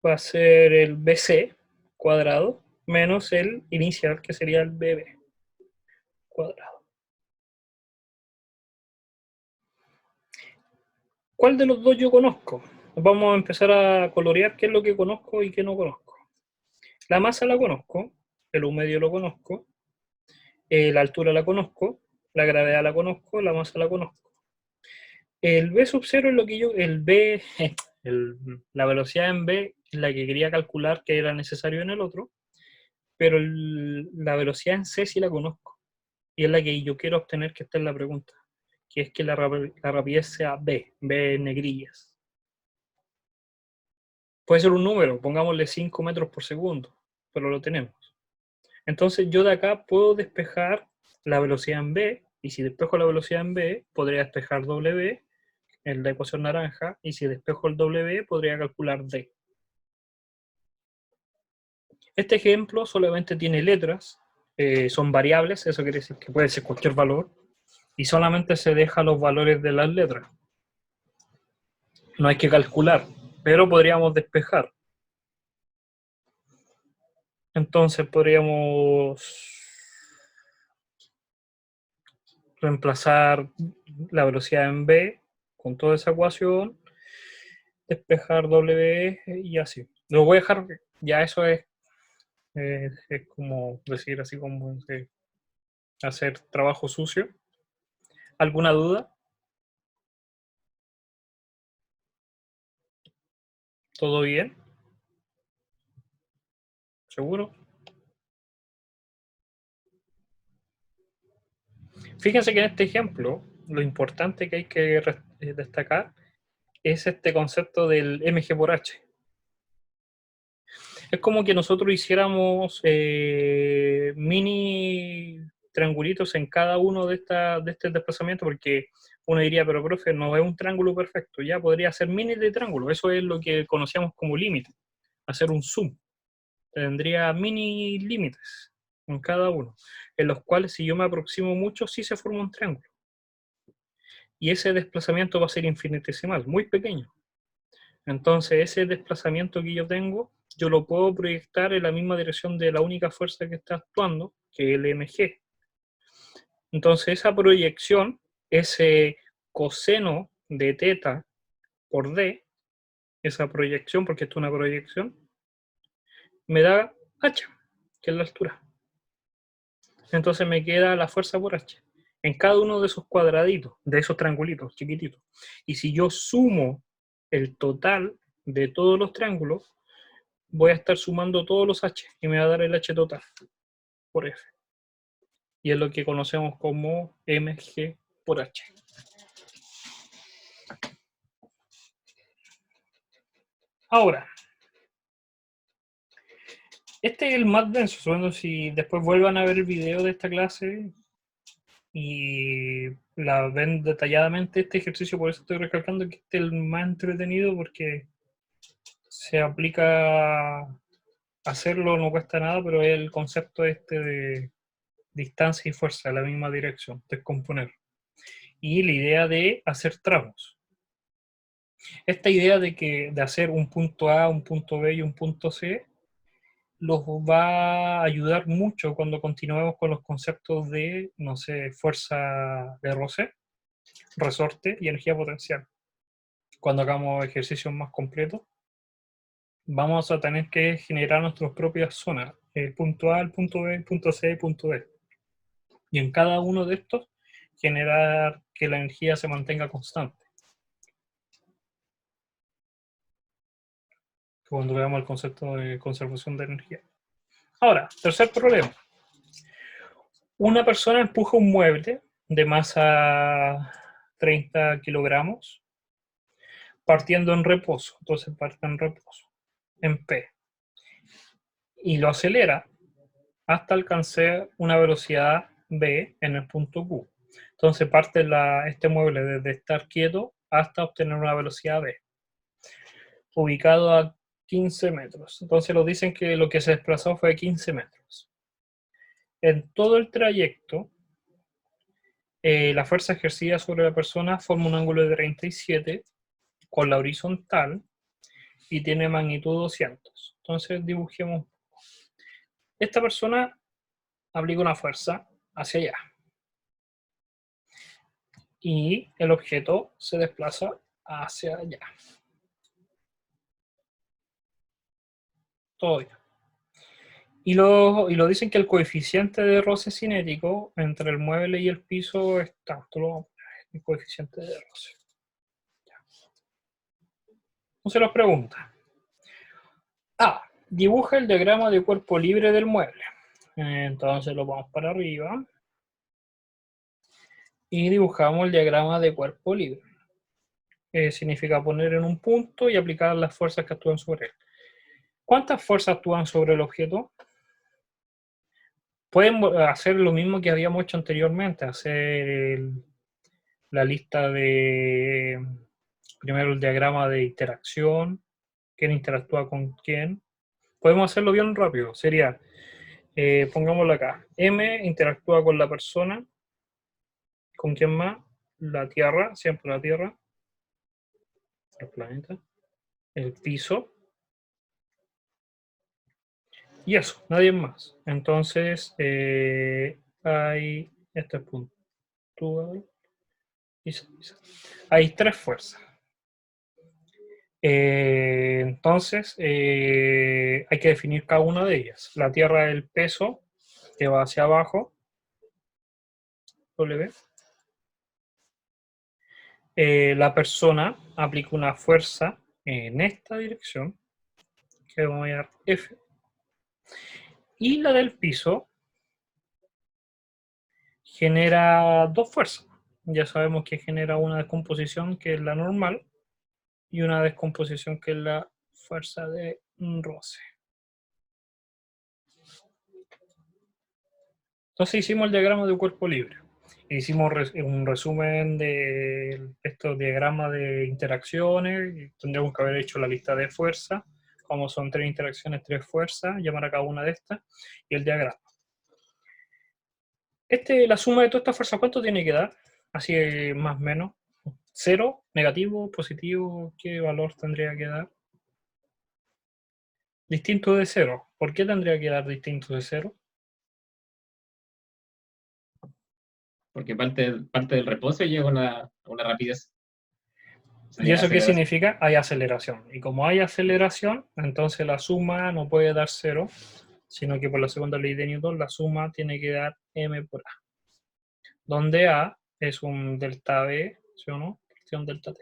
va a ser el BC cuadrado menos el inicial, que sería el BB cuadrado. ¿Cuál de los dos yo conozco? Vamos a empezar a colorear qué es lo que conozco y qué no conozco. La masa la conozco, el U medio lo conozco, la altura la conozco, la gravedad la conozco, la masa la conozco. El B sub 0 es lo que yo, el B, la velocidad en B es la que quería calcular que era necesario en el otro, pero la velocidad en C sí la conozco, y es la que yo quiero obtener, que está en la pregunta, que es que la rapidez sea B en negrillas. Puede ser un número, pongámosle 5 metros por segundo, pero lo tenemos. Entonces yo de acá puedo despejar la velocidad en B, y si despejo la velocidad en B, podría despejar W en la ecuación naranja, y si despejo el W, podría calcular D. Este ejemplo solamente tiene letras, son variables, eso quiere decir que puede ser cualquier valor, y solamente se deja los valores de las letras. No hay que calcular, pero podríamos despejar. Entonces podríamos reemplazar la velocidad en B con toda esa ecuación, despejar W y así. Lo voy a dejar, ya eso es como decir así como hacer trabajo sucio. ¿Alguna duda? ¿Todo bien? ¿Seguro? Fíjense que en este ejemplo, lo importante que hay que destacar es este concepto del mg por h. Es como que nosotros hiciéramos mini triangulitos en cada uno de este desplazamiento, porque uno diría, pero profe, no es un triángulo perfecto, ya podría ser mini de triángulo. Eso es lo que conocíamos como límite, hacer un zoom. Tendría mini límites en cada uno, en los cuales si yo me aproximo mucho, sí se forma un triángulo. Y ese desplazamiento va a ser infinitesimal, muy pequeño. Entonces ese desplazamiento que yo tengo, yo lo puedo proyectar en la misma dirección de la única fuerza que está actuando, que es el mg. Entonces esa proyección, ese coseno de teta por d, esa proyección, porque esto es una proyección, me da h, que es la altura. Entonces me queda la fuerza por h en cada uno de esos cuadraditos, de esos triangulitos chiquititos. Y si yo sumo el total de todos los triángulos, voy a estar sumando todos los h y me va a dar el h total por f. Y es lo que conocemos como mg por h. Ahora, Este es el más denso. Bueno, si después vuelvan a ver el video de esta clase y la ven detalladamente, este ejercicio, por eso estoy recalcando que este es el más entretenido, porque se aplica hacerlo, no cuesta nada, pero es el concepto este de distancia y fuerza en la misma dirección, descomponer. Y la idea de hacer tramos. Esta idea de hacer un punto A, un punto B y un punto C los va a ayudar mucho cuando continuemos con los conceptos de, no sé, fuerza de roce, resorte y energía potencial. Cuando hagamos ejercicios más completos, vamos a tener que generar nuestras propias zonas, el punto A, el punto B, el punto C, el punto D. Y en cada uno de estos, generar que la energía se mantenga constante. Cuando veamos el concepto de conservación de energía. Ahora, tercer problema. Una persona empuja un mueble de masa 30 kilogramos partiendo en reposo. Entonces parte en reposo, en P. Y lo acelera hasta alcanzar una velocidad B en el punto Q. Entonces parte este mueble desde estar quieto hasta obtener una velocidad B, ubicado a 15 metros. Entonces lo dicen que lo que se desplazó fue 15 metros. En todo el trayecto, la fuerza ejercida sobre la persona forma un ángulo de 37 con la horizontal y tiene magnitud 200. Entonces dibujemos. Esta persona aplica una fuerza hacia allá y el objeto se desplaza hacia allá. Todo bien. Y lo dicen que el coeficiente de roce cinético entre el mueble y el piso es tanto, el coeficiente de roce. Entonces nos pregunta. A. Dibuja el diagrama de cuerpo libre del mueble. Entonces lo vamos para arriba. Y dibujamos el diagrama de cuerpo libre. Significa poner en un punto y aplicar las fuerzas que actúan sobre él. ¿Cuántas fuerzas actúan sobre el objeto? Pueden hacer lo mismo que habíamos hecho anteriormente, hacer la lista de, primero el diagrama de interacción, quién interactúa con quién. Podemos hacerlo bien rápido, sería, pongámoslo acá, M interactúa con la persona, ¿con quién más? La Tierra, siempre la Tierra, el planeta, el piso, y eso, nadie más. Entonces, hay este punto. Hay tres fuerzas. Entonces, hay que definir cada una de ellas. La Tierra es el peso que va hacia abajo, W. La persona aplica una fuerza en esta dirección, que vamos a llamar F. Y la del piso genera dos fuerzas. Ya sabemos que genera una descomposición que es la normal y una descomposición que es la fuerza de roce. Entonces hicimos el diagrama de cuerpo libre. Hicimos un resumen de estos diagramas de interacciones. Tendríamos que haber hecho la lista de fuerzas, como son tres interacciones, tres fuerzas, llamar a cada una de estas, y el diagrama. La suma de todas estas fuerzas, ¿cuánto tiene que dar? Así más o menos. ¿Cero? ¿Negativo? ¿Positivo? ¿Qué valor tendría que dar? Distinto de cero. ¿Por qué tendría que dar distinto de cero? Porque parte del reposo llega a una rapidez. ¿Y eso qué significa? Hay aceleración. Y como hay aceleración, entonces la suma no puede dar cero, sino que por la segunda ley de Newton la suma tiene que dar m por a. Donde a es un delta b, ¿sí o no? Fracción delta t.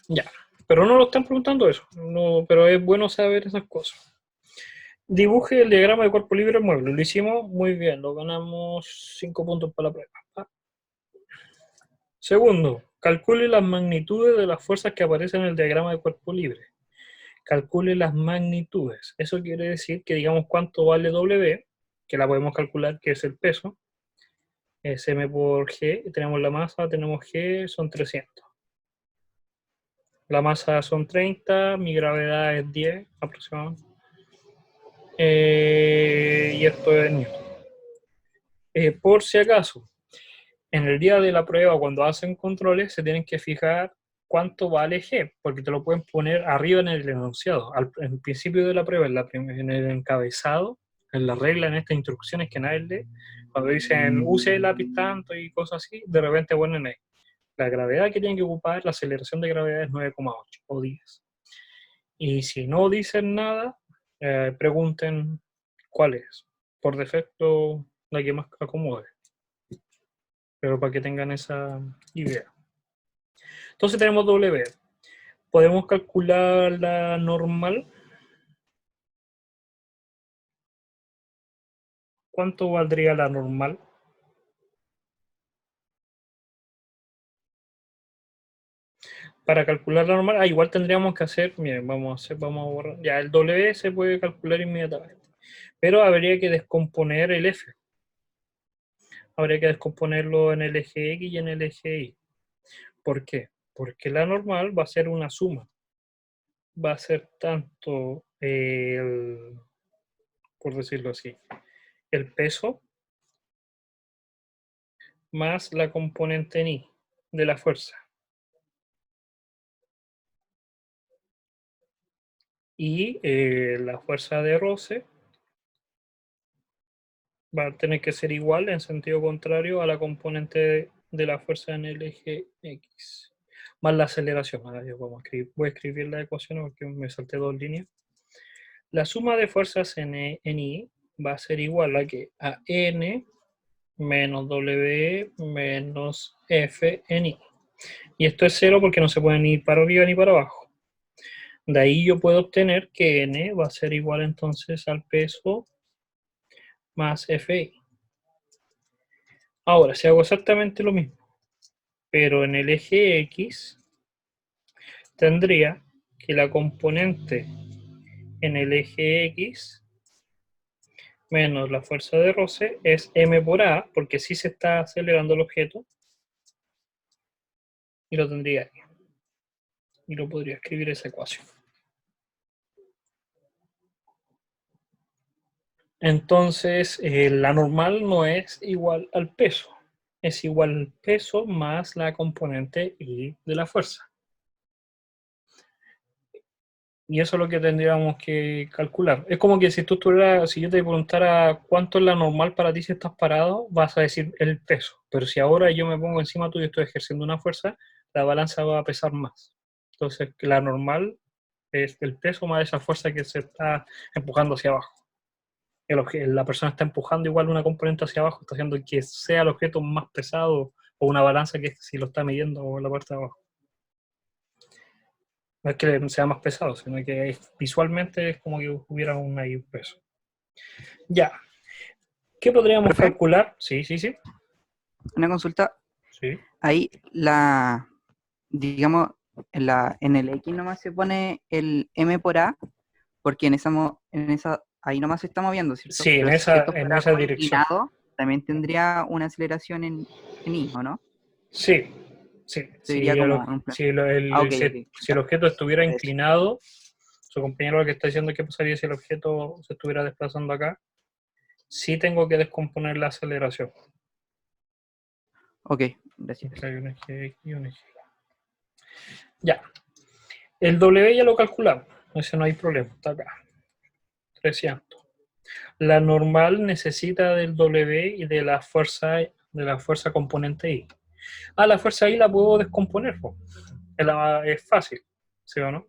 Ya, pero no lo están preguntando eso, no, pero es bueno saber esas cosas. Dibuje el diagrama de cuerpo libre del mueble. Lo hicimos muy bien, lo ganamos 5 puntos para la prueba. Segundo, calcule las magnitudes de las fuerzas que aparecen en el diagrama de cuerpo libre. calcule las magnitudes. Eso quiere decir que digamos cuánto vale W, que la podemos calcular, que es el peso, es M por G, tenemos la masa, tenemos G, son 300. La masa son 30, mi gravedad es 10 aproximadamente. Y esto es Newton. Por si acaso, en el día de la prueba, cuando hacen controles, se tienen que fijar cuánto vale G, porque te lo pueden poner arriba en el enunciado, en el principio de la prueba, en el encabezado, en la regla, en estas instrucciones que nadie lee, cuando dicen use el lápiz tanto y cosas así, de repente ponen ahí. La gravedad que tienen que ocupar, la aceleración de gravedad es 9,8 o 10. Y si no dicen nada, pregunten cuál es. Por defecto, la que más acomode. Pero para que tengan esa idea. Entonces tenemos W. Podemos calcular la normal. ¿Cuánto valdría la normal? Para calcular la normal, igual tendríamos que hacer, miren, vamos a borrar, ya el W se puede calcular inmediatamente, pero habría que descomponer el F. Habría que descomponerlo en el eje X y en el eje Y. ¿Por qué? Porque la normal va a ser una suma. Va a ser tanto por decirlo así, el peso más la componente ni de la fuerza. Y la fuerza de roce va a tener que ser igual en sentido contrario a la componente de la fuerza en el eje X. Más la aceleración. Ahora yo voy a escribir la ecuación porque me salté dos líneas. La suma de fuerzas en I va a ser igual a N menos W menos F en I. Y esto es cero porque no se pueden ir para arriba ni para abajo. De ahí yo puedo obtener que N va a ser igual entonces al peso más Fi. Ahora, si hago exactamente lo mismo, pero en el eje X, tendría que la componente en el eje X menos la fuerza de roce es M por A, porque sí se está acelerando el objeto, y lo tendría ahí. Y lo podría escribir esa ecuación. Entonces, la normal no es igual al peso. Es igual al peso más la componente I de la fuerza. Y eso es lo que tendríamos que calcular. Es como que si tú estuvieras, si yo te preguntara cuánto es la normal para ti si estás parado, vas a decir el peso. Pero si ahora yo me pongo encima tuyo y estoy ejerciendo una fuerza, la balanza va a pesar más. Entonces, la normal es el peso más esa fuerza que se está empujando hacia abajo. La persona está empujando igual una componente hacia abajo, está haciendo que sea el objeto más pesado, o una balanza que si lo está midiendo en la parte de abajo. No es que sea más pesado, sino que visualmente es como que hubiera un peso. Ya. ¿Qué podríamos ¿Profe? calcular? Sí, sí, sí. Una consulta. Sí. Ahí digamos, en el X nomás se pone el M por A, porque ahí nomás se está moviendo, ¿cierto? Sí, en Pero si esto esa fuera como dirección. inclinado, también tendría una aceleración en Y, ¿o no? Sí, sí. Se diría como un plan. Si el Ok. si el objeto estuviera inclinado, su compañero lo que está diciendo es qué pasaría si el objeto se estuviera desplazando acá. Sí tengo que descomponer la aceleración. Ok, gracias. Porque hay un eje X y un eje Y. Ya. El W ya lo calculamos. Ese no hay problema. Está acá. 300. La normal necesita del W y de la fuerza componente I. La fuerza I la puedo descomponer. Es fácil, ¿sí o no?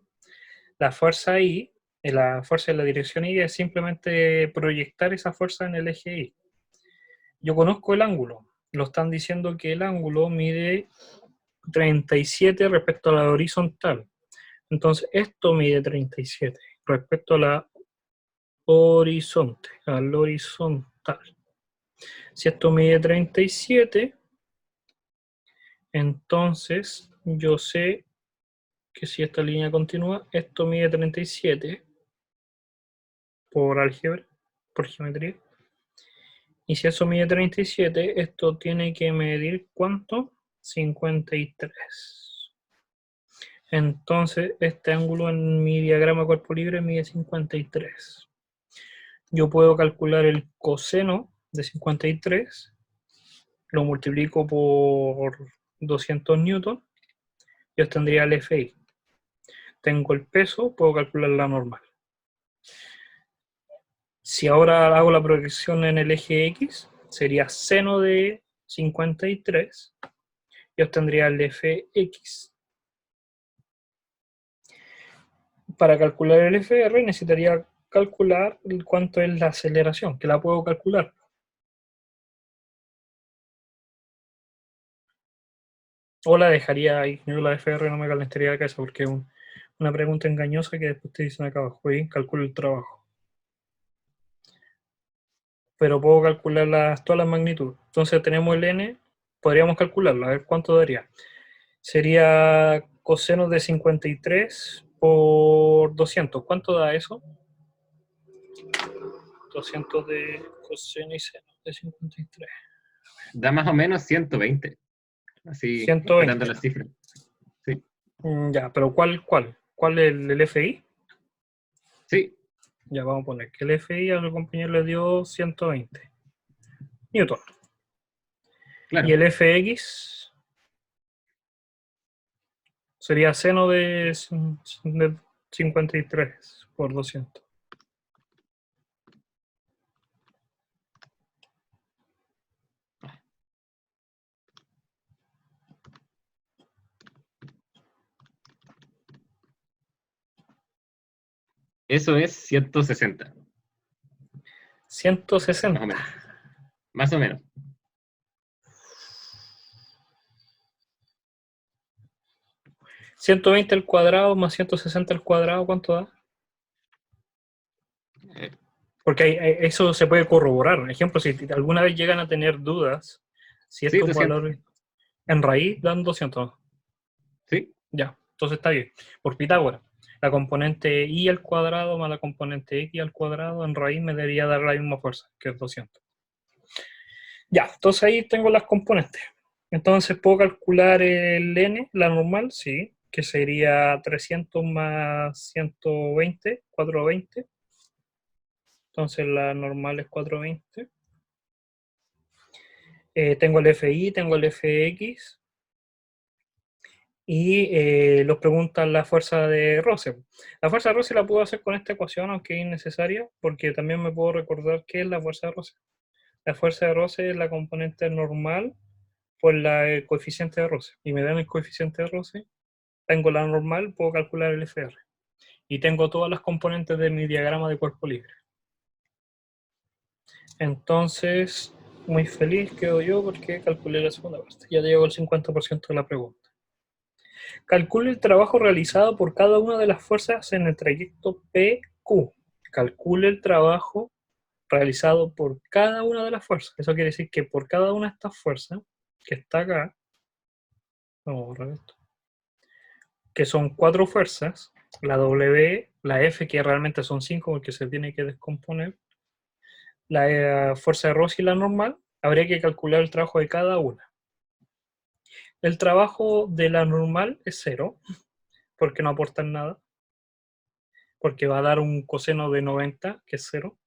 La fuerza I, la fuerza de la dirección I es simplemente proyectar esa fuerza en el eje Y. Yo conozco el ángulo. Lo están diciendo que el ángulo mide 37 respecto a la horizontal. Entonces, esto mide 37 respecto a la al horizontal. Si esto mide 37, entonces yo sé que si esta línea continúa, esto mide 37 por álgebra, por geometría. Y si eso mide 37, esto tiene que medir ¿cuánto? 53. Entonces, este ángulo en mi diagrama cuerpo libre mide 53. Yo puedo calcular el coseno de 53, lo multiplico por 200 newton, y obtendría el FI. Tengo el peso, puedo calcular la normal. Si ahora hago la proyección en el eje X, sería seno de 53 y obtendría el Fx. Para calcular el FR necesitaría calcular cuánto es la aceleración, que la puedo calcular. O la dejaría ahí. Yo la FR no me calentaría la cabeza porque es una pregunta engañosa que después te dicen acá abajo. Y calculo el trabajo. Pero puedo calcular todas las magnitudes. Entonces tenemos el n, podríamos calcularlo, a ver cuánto daría. Sería coseno de 53 por 200. ¿Cuánto da eso? 200 de coseno y seno de 53. Da más o menos 120. Así, 120. esperando las cifras. Sí. Ya, pero ¿cuál? ¿Cuál es el FI? Sí. Ya vamos a poner que el FI al compañero le dio 120 newton. Claro. Y el FX sería seno de 53 por 200. Eso es 160. 160. Más o menos. Más o menos. ¿120 al cuadrado más 160 al cuadrado cuánto da? Porque eso se puede corroborar. Por ejemplo, si alguna vez llegan a tener dudas, si Sí, estos 200. valores en raíz dan 200. Sí. Ya, entonces está bien. Por Pitágoras, la componente y al cuadrado más la componente x al cuadrado en raíz me debería dar la misma fuerza, que es 200. Ya, entonces ahí tengo las componentes. Entonces puedo calcular el n, la normal, sí, que sería 300 más 120, 420. Entonces la normal es 420. Tengo el FI, tengo el FX. Y nos preguntan la fuerza de roce. La fuerza de roce la puedo hacer con esta ecuación, aunque es innecesaria, porque también me puedo recordar qué es la fuerza de roce. La fuerza de roce es la componente normal por el coeficiente de roce. Y me dan el coeficiente de roce, tengo la normal, puedo calcular el FR. Y tengo todas las componentes de mi diagrama de cuerpo libre. Entonces, muy feliz quedo yo porque calculé la segunda parte. Ya llego al 50% de la pregunta. Calcule el trabajo realizado por cada una de las fuerzas en el trayecto PQ. Calcule el trabajo realizado por cada una de las fuerzas. Eso quiere decir que por cada una de estas fuerzas, que está acá, vamos a borrar esto, que son 4 fuerzas, la W, la F, que realmente son 5 porque se tiene que descomponer, la fuerza de Rossi y la normal, habría que calcular el trabajo de cada una. El trabajo de la normal es 0, porque no aportan nada, porque va a dar un coseno de 90, que es 0.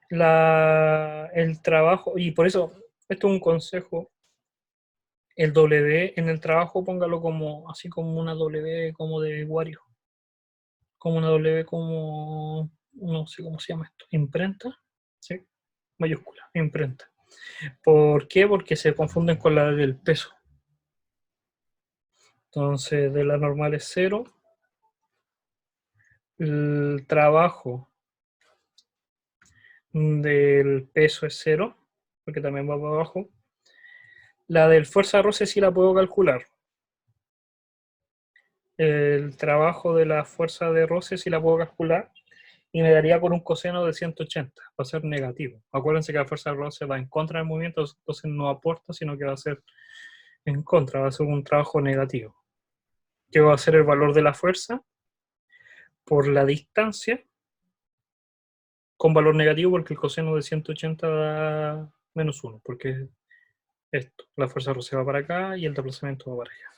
El trabajo, y por eso, esto es un consejo, el W en el trabajo póngalo como, así como una W como de Wario, como una W como, no sé cómo se llama esto, imprenta, ¿sí? Mayúscula, imprenta. ¿Por qué? Porque se confunden con la del peso. Entonces, de la normal es 0. El trabajo del peso es 0, porque también va para abajo. La del fuerza de roce sí la puedo calcular. El trabajo de la fuerza de roce sí la puedo calcular y me daría con un coseno de 180, va a ser negativo. Acuérdense que la fuerza de roce va en contra del movimiento, entonces no aporta, sino que va a ser en contra, va a ser un trabajo negativo. que va a ser el valor de la fuerza por la distancia, con valor negativo porque el coseno de 180 da menos 1, porque esto, la fuerza se va para acá y el desplazamiento va para allá.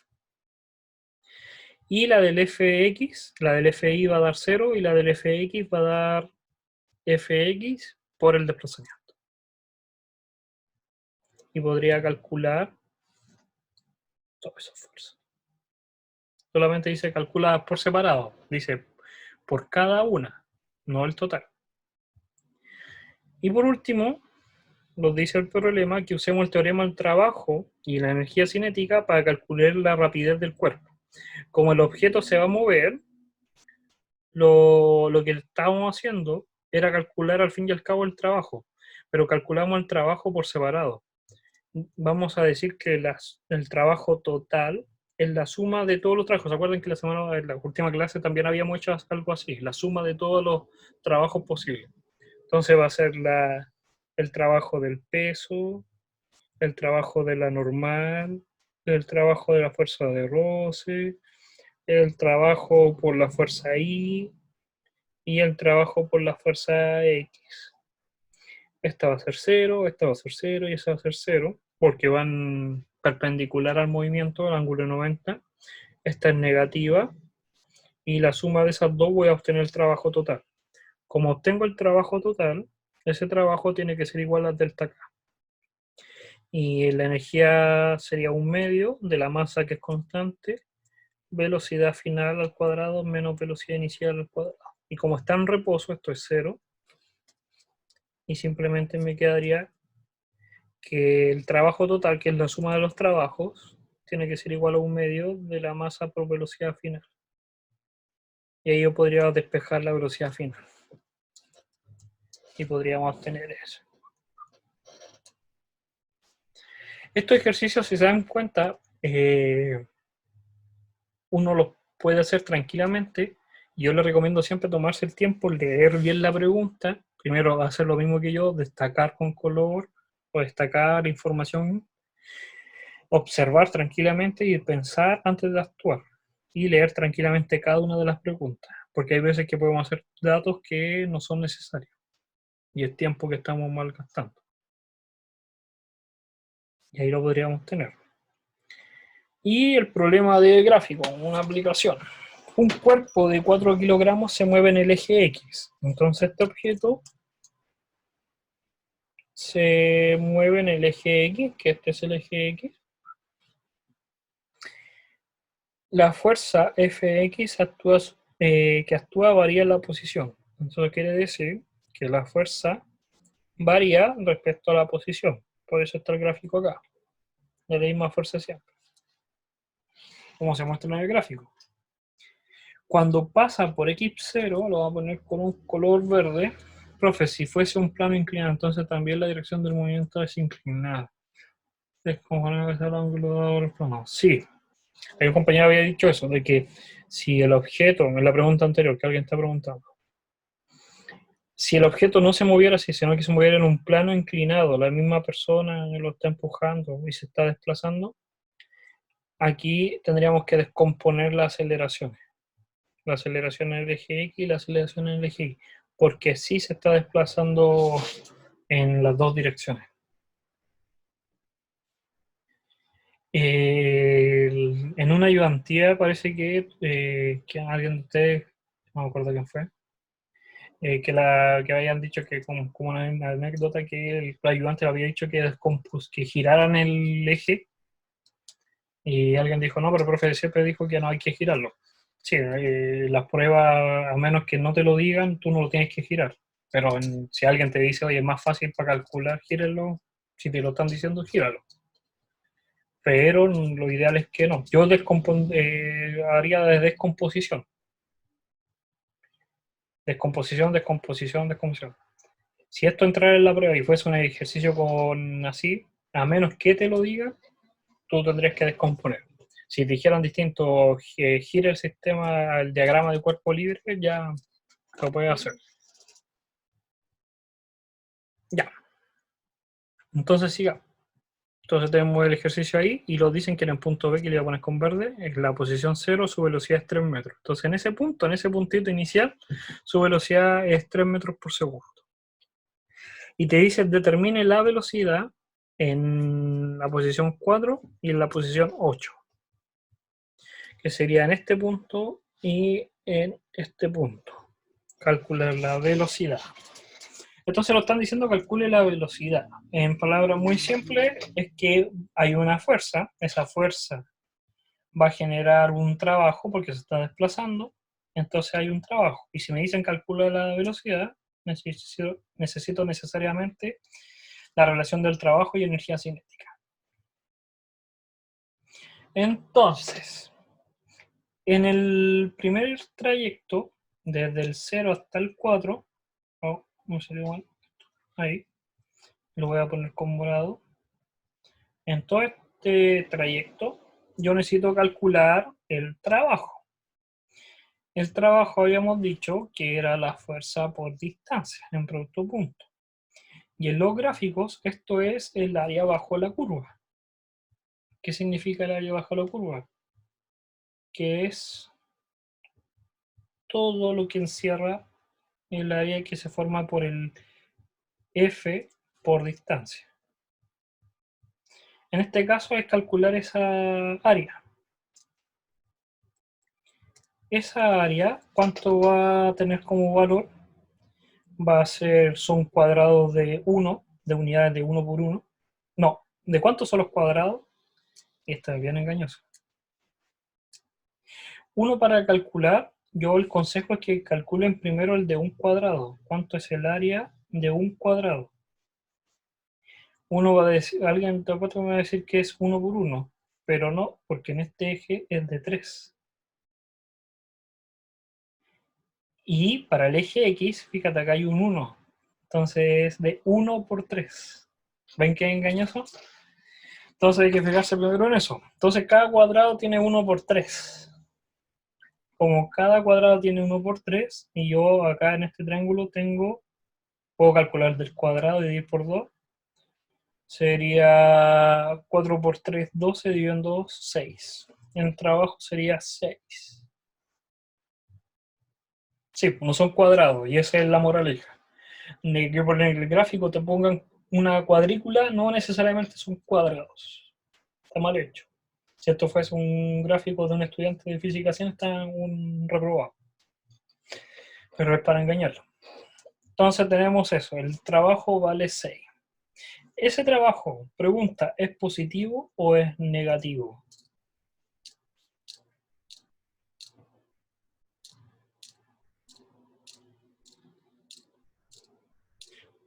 Y la del fx, la del fi va a dar 0 y la del fx va a dar fx por el desplazamiento. Y podría calcular todas esas fuerzas. Solamente dice calcula por separado, dice por cada una, no el total. Y por último, nos dice el problema que usemos el teorema del trabajo y la energía cinética para calcular la rapidez del cuerpo. Como el objeto se va a mover, lo que estábamos haciendo era calcular al fin y al cabo el trabajo, pero calculamos el trabajo por separado. Vamos a decir que el trabajo total es la suma de todos los trabajos. ¿Se acuerdan que en la última clase también habíamos hecho algo así? La suma de todos los trabajos posibles. Entonces va a ser el trabajo del peso, el trabajo de la normal, el trabajo de la fuerza de roce, el trabajo por la fuerza I y el trabajo por la fuerza X. Esta va a ser 0, esta va a ser 0 y esta va a ser 0, porque van perpendicular al movimiento, al ángulo 90. Esta es negativa y la suma de esas dos voy a obtener el trabajo total. Como obtengo el trabajo total, ese trabajo tiene que ser igual a delta K. Y la energía sería un medio de la masa que es constante, velocidad final al cuadrado menos velocidad inicial al cuadrado. Y como está en reposo, esto es 0. Y simplemente me quedaría que el trabajo total, que es la suma de los trabajos, tiene que ser igual a un medio de la masa por velocidad final. Y ahí yo podría despejar la velocidad final. Y podríamos obtener eso. Estos ejercicios, si se dan cuenta, uno los puede hacer tranquilamente. Yo le recomiendo siempre tomarse el tiempo, leer bien la pregunta. Primero hacer lo mismo que yo, destacar con color o destacar información, observar tranquilamente y pensar antes de actuar. Y leer tranquilamente cada una de las preguntas. Porque hay veces que podemos hacer datos que no son necesarios. Y es tiempo que estamos malgastando. Y ahí lo podríamos tener. Y el problema de gráfico, una aplicación. Un cuerpo de 4 kilogramos se mueve en el eje X. Entonces este objeto se mueve en el eje X, que este es el eje X. La fuerza Fx que actúa varía la posición. Eso quiere decir que la fuerza varía respecto a la posición. Por eso está el gráfico acá. De la misma fuerza siempre. Como se muestra en el gráfico. Cuando pasa por X0, lo voy a poner con un color verde. Profe, si fuese un plano inclinado, entonces también la dirección del movimiento es inclinada. Es como el ángulo del plano. Sí. Hay un compañero que había dicho eso, de que si el objeto, en la pregunta anterior que alguien está preguntando, si el objeto no se moviera así, sino que se moviera en un plano inclinado, la misma persona lo está empujando y se está desplazando, aquí tendríamos que descomponer las aceleraciones. La aceleración en el eje X y la aceleración en el eje Y, porque sí se está desplazando en las dos direcciones. En una ayudantía parece que alguien de ustedes, no me acuerdo quién fue, que habían dicho que como una anécdota que el ayudante le había dicho que giraran el eje y alguien dijo, no, pero el profe siempre dijo que no hay que girarlo. Sí, las pruebas, a menos que no te lo digan, tú no lo tienes que girar. Pero si alguien te dice, oye, es más fácil para calcular, gíralo. Si te lo están diciendo, gíralo. Pero lo ideal es que no. Yo haría de descomposición. Descomposición. Si esto entrara en la prueba y fuese un ejercicio con así, a menos que te lo diga, tú tendrías que descomponer. Si te dijeran distinto, gira el sistema, el diagrama de cuerpo libre, ya lo puedes hacer. Ya. Entonces siga. Entonces tenemos el ejercicio ahí y nos dicen que en el punto B, que le voy a poner con verde, es la posición 0, su velocidad es 3 metros. Entonces en ese punto, en ese puntito inicial, su velocidad es 3 metros por segundo. Y te dice determine la velocidad en la posición 4 y en la posición 8, que sería en este punto y en este punto. Calcular la velocidad. Entonces lo están diciendo calcule la velocidad. En palabras muy simples es que hay una fuerza, esa fuerza va a generar un trabajo porque se está desplazando, entonces hay un trabajo. Y si me dicen calcula la velocidad, necesito necesariamente la relación del trabajo y energía cinética. Entonces, en el primer trayecto, desde el 0 hasta el 4, no salió mal, ahí, lo voy a poner con morado. En todo este trayecto, yo necesito calcular el trabajo. El trabajo habíamos dicho que era la fuerza por distancia en producto punto. Y en los gráficos, esto es el área bajo la curva. ¿Qué significa el área bajo la curva? Que es todo lo que encierra el área que se forma por el F por distancia. En este caso es calcular esa área. Esa área, ¿cuánto va a tener como valor? Va a ser, son cuadrados de 1, de unidades de 1 por 1. No, ¿de cuántos son los cuadrados? Esta es bien engañosa. 1 para calcular, yo el consejo es que calculen primero el de un cuadrado. ¿Cuánto es el área de un cuadrado? Uno va a decir, alguien de acuerdo me va a decir que es 1 por 1, pero no, porque en este eje es de 3. Y para el eje X, fíjate, acá hay un 1. Entonces es de 1 por 3. ¿Ven que es engañoso? Entonces hay que fijarse primero en eso. Entonces cada cuadrado tiene 1 por 3. Como cada cuadrado tiene 1 por 3, y yo acá en este triángulo puedo calcular del cuadrado y dividir por 2. Sería 4 por 3, 12, dividido en 2, 6. El trabajo sería 6. Sí, no son cuadrados, y esa es la moraleja. De que por el gráfico te pongan una cuadrícula, no necesariamente son cuadrados. Está mal hecho. Si esto fuese un gráfico de un estudiante de física 100, está un reprobado. Pero es para engañarlo. Entonces tenemos eso, el trabajo vale 6. Ese trabajo, pregunta, ¿es positivo o es negativo?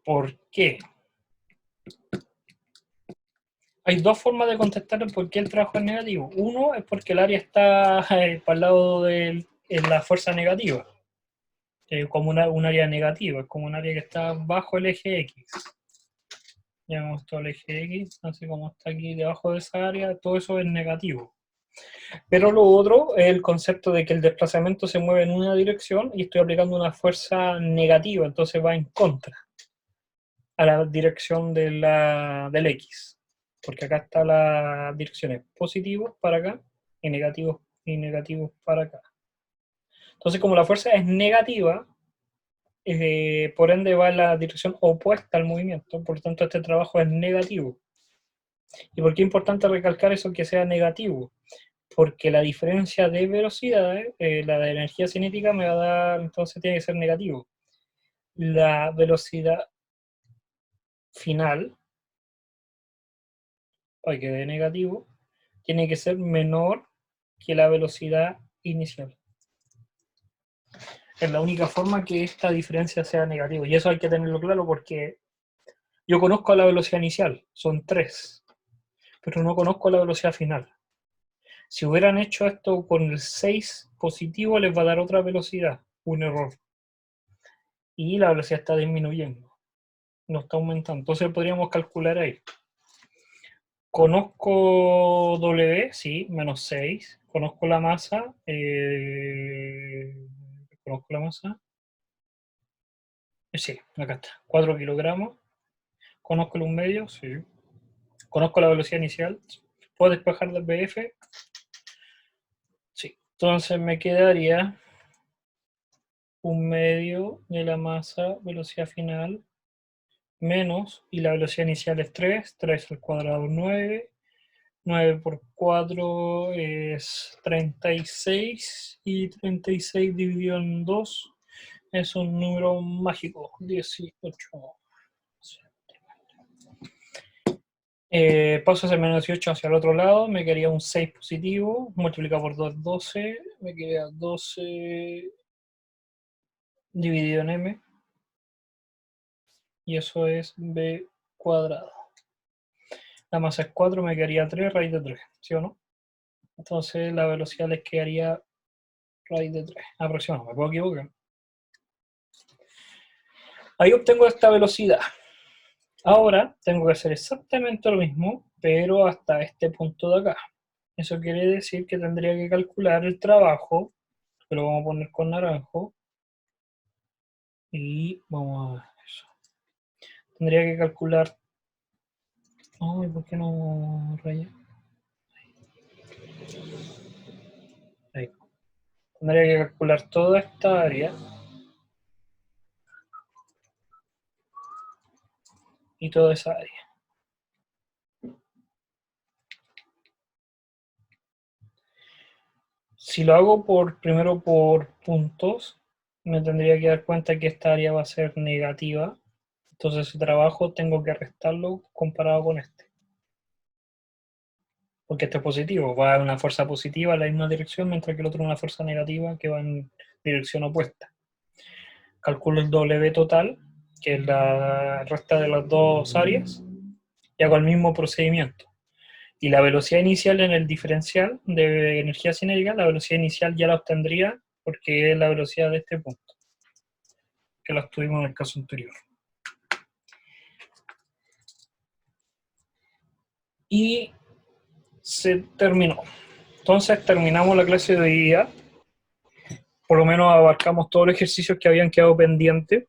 ¿Por qué? Hay dos formas de contestar por qué el trabajo es negativo. Uno es porque el área está para el lado de la fuerza negativa, como un área negativa, es como un área que está bajo el eje X. Ya vemos todo el eje X, así como está aquí debajo de esa área, todo eso es negativo. Pero lo otro es el concepto de que el desplazamiento se mueve en una dirección y estoy aplicando una fuerza negativa, entonces va en contra a la dirección del X. Porque acá está las direcciones positivos para acá y negativos para acá. Entonces, como la fuerza es negativa, por ende va en la dirección opuesta al movimiento, por lo tanto este trabajo es negativo. ¿Y por qué es importante recalcar eso que sea negativo? Porque la diferencia de velocidades, la de energía cinética me va a dar, entonces tiene que ser negativo. La velocidad final, hay que de negativo, tiene que ser menor que la velocidad inicial. Es la única forma que esta diferencia sea negativa. Y eso hay que tenerlo claro porque yo conozco la velocidad inicial, son 3, pero no conozco la velocidad final. Si hubieran hecho esto con el 6 positivo, les va a dar otra velocidad, un error. Y la velocidad está disminuyendo, no está aumentando. Entonces podríamos calcular ahí. Conozco W, sí, menos 6. Conozco la masa. Conozco la masa. Sí, acá está. 4 kilogramos. Conozco el 1 medio, sí. conozco la velocidad inicial, ¿puedo despejar del BF? Sí, entonces me quedaría 1/2 de la masa, velocidad final, menos, y la velocidad inicial es 3, 3 al cuadrado 9, 9 por 4 es 36, y 36 dividido en 2 es un número mágico, 18. Paso ese menos 18 hacia el otro lado, me quedaría un 6 positivo, multiplicado por 2 es 12, me queda 12 dividido en m, y eso es b cuadrado. La masa es 4, me quedaría 3 raíz de 3, ¿sí o no? Entonces la velocidad les quedaría raíz de 3, aproximadamente, me puedo equivocar. Ahí obtengo esta velocidad. Ahora tengo que hacer exactamente lo mismo, pero hasta este punto de acá. Eso quiere decir que tendría que calcular el trabajo, que lo vamos a poner con naranjo, y vamos a ver eso. Tendría que calcular... Ay, ¿por qué no raya? Ahí. Tendría que calcular toda esta área y toda esa área. Si lo hago primero por puntos, me tendría que dar cuenta que esta área va a ser negativa. Entonces si trabajo tengo que restarlo comparado con este. Porque este es positivo, va a una fuerza positiva en la misma dirección, mientras que el otro es una fuerza negativa que va en dirección opuesta. Calculo el W total, que es la resta de las dos áreas, y hago el mismo procedimiento. Y la velocidad inicial en el diferencial de energía cinética, la velocidad inicial ya la obtendría porque es la velocidad de este punto, que la estuvimos en el caso anterior. Y se terminó. Entonces terminamos la clase de hoy día. Por lo menos abarcamos todos los ejercicios que habían quedado pendientes.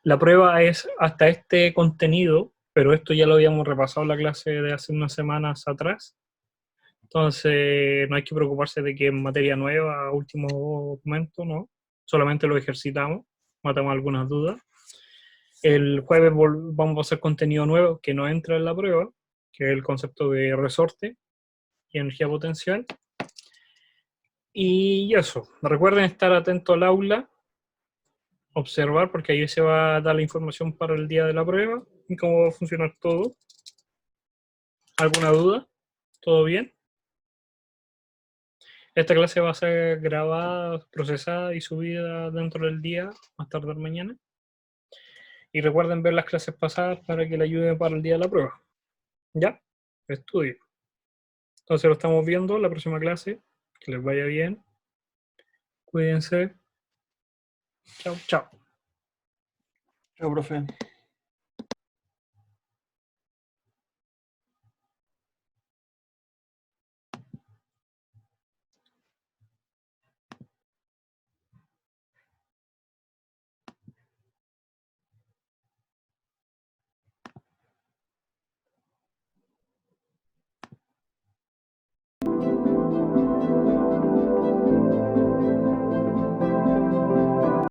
La prueba es hasta este contenido, pero esto ya lo habíamos repasado en la clase de hace unas semanas atrás. Entonces no hay que preocuparse de que en materia nueva, último documento, no. Solamente lo ejercitamos, matamos algunas dudas. El jueves vamos a hacer contenido nuevo que no entra en la prueba, que es el concepto de resorte y energía potencial. Y eso, recuerden estar atentos al aula, observar, porque ahí se va a dar la información para el día de la prueba y cómo va a funcionar todo. ¿Alguna duda? ¿Todo bien? Esta clase va a ser grabada, procesada y subida dentro del día, más tarde mañana. Y recuerden ver las clases pasadas para que le ayuden para el día de la prueba. ¿Ya? Estudio. Entonces lo estamos viendo en la próxima clase. Que les vaya bien. Cuídense. Chao, chao. Chao, profe.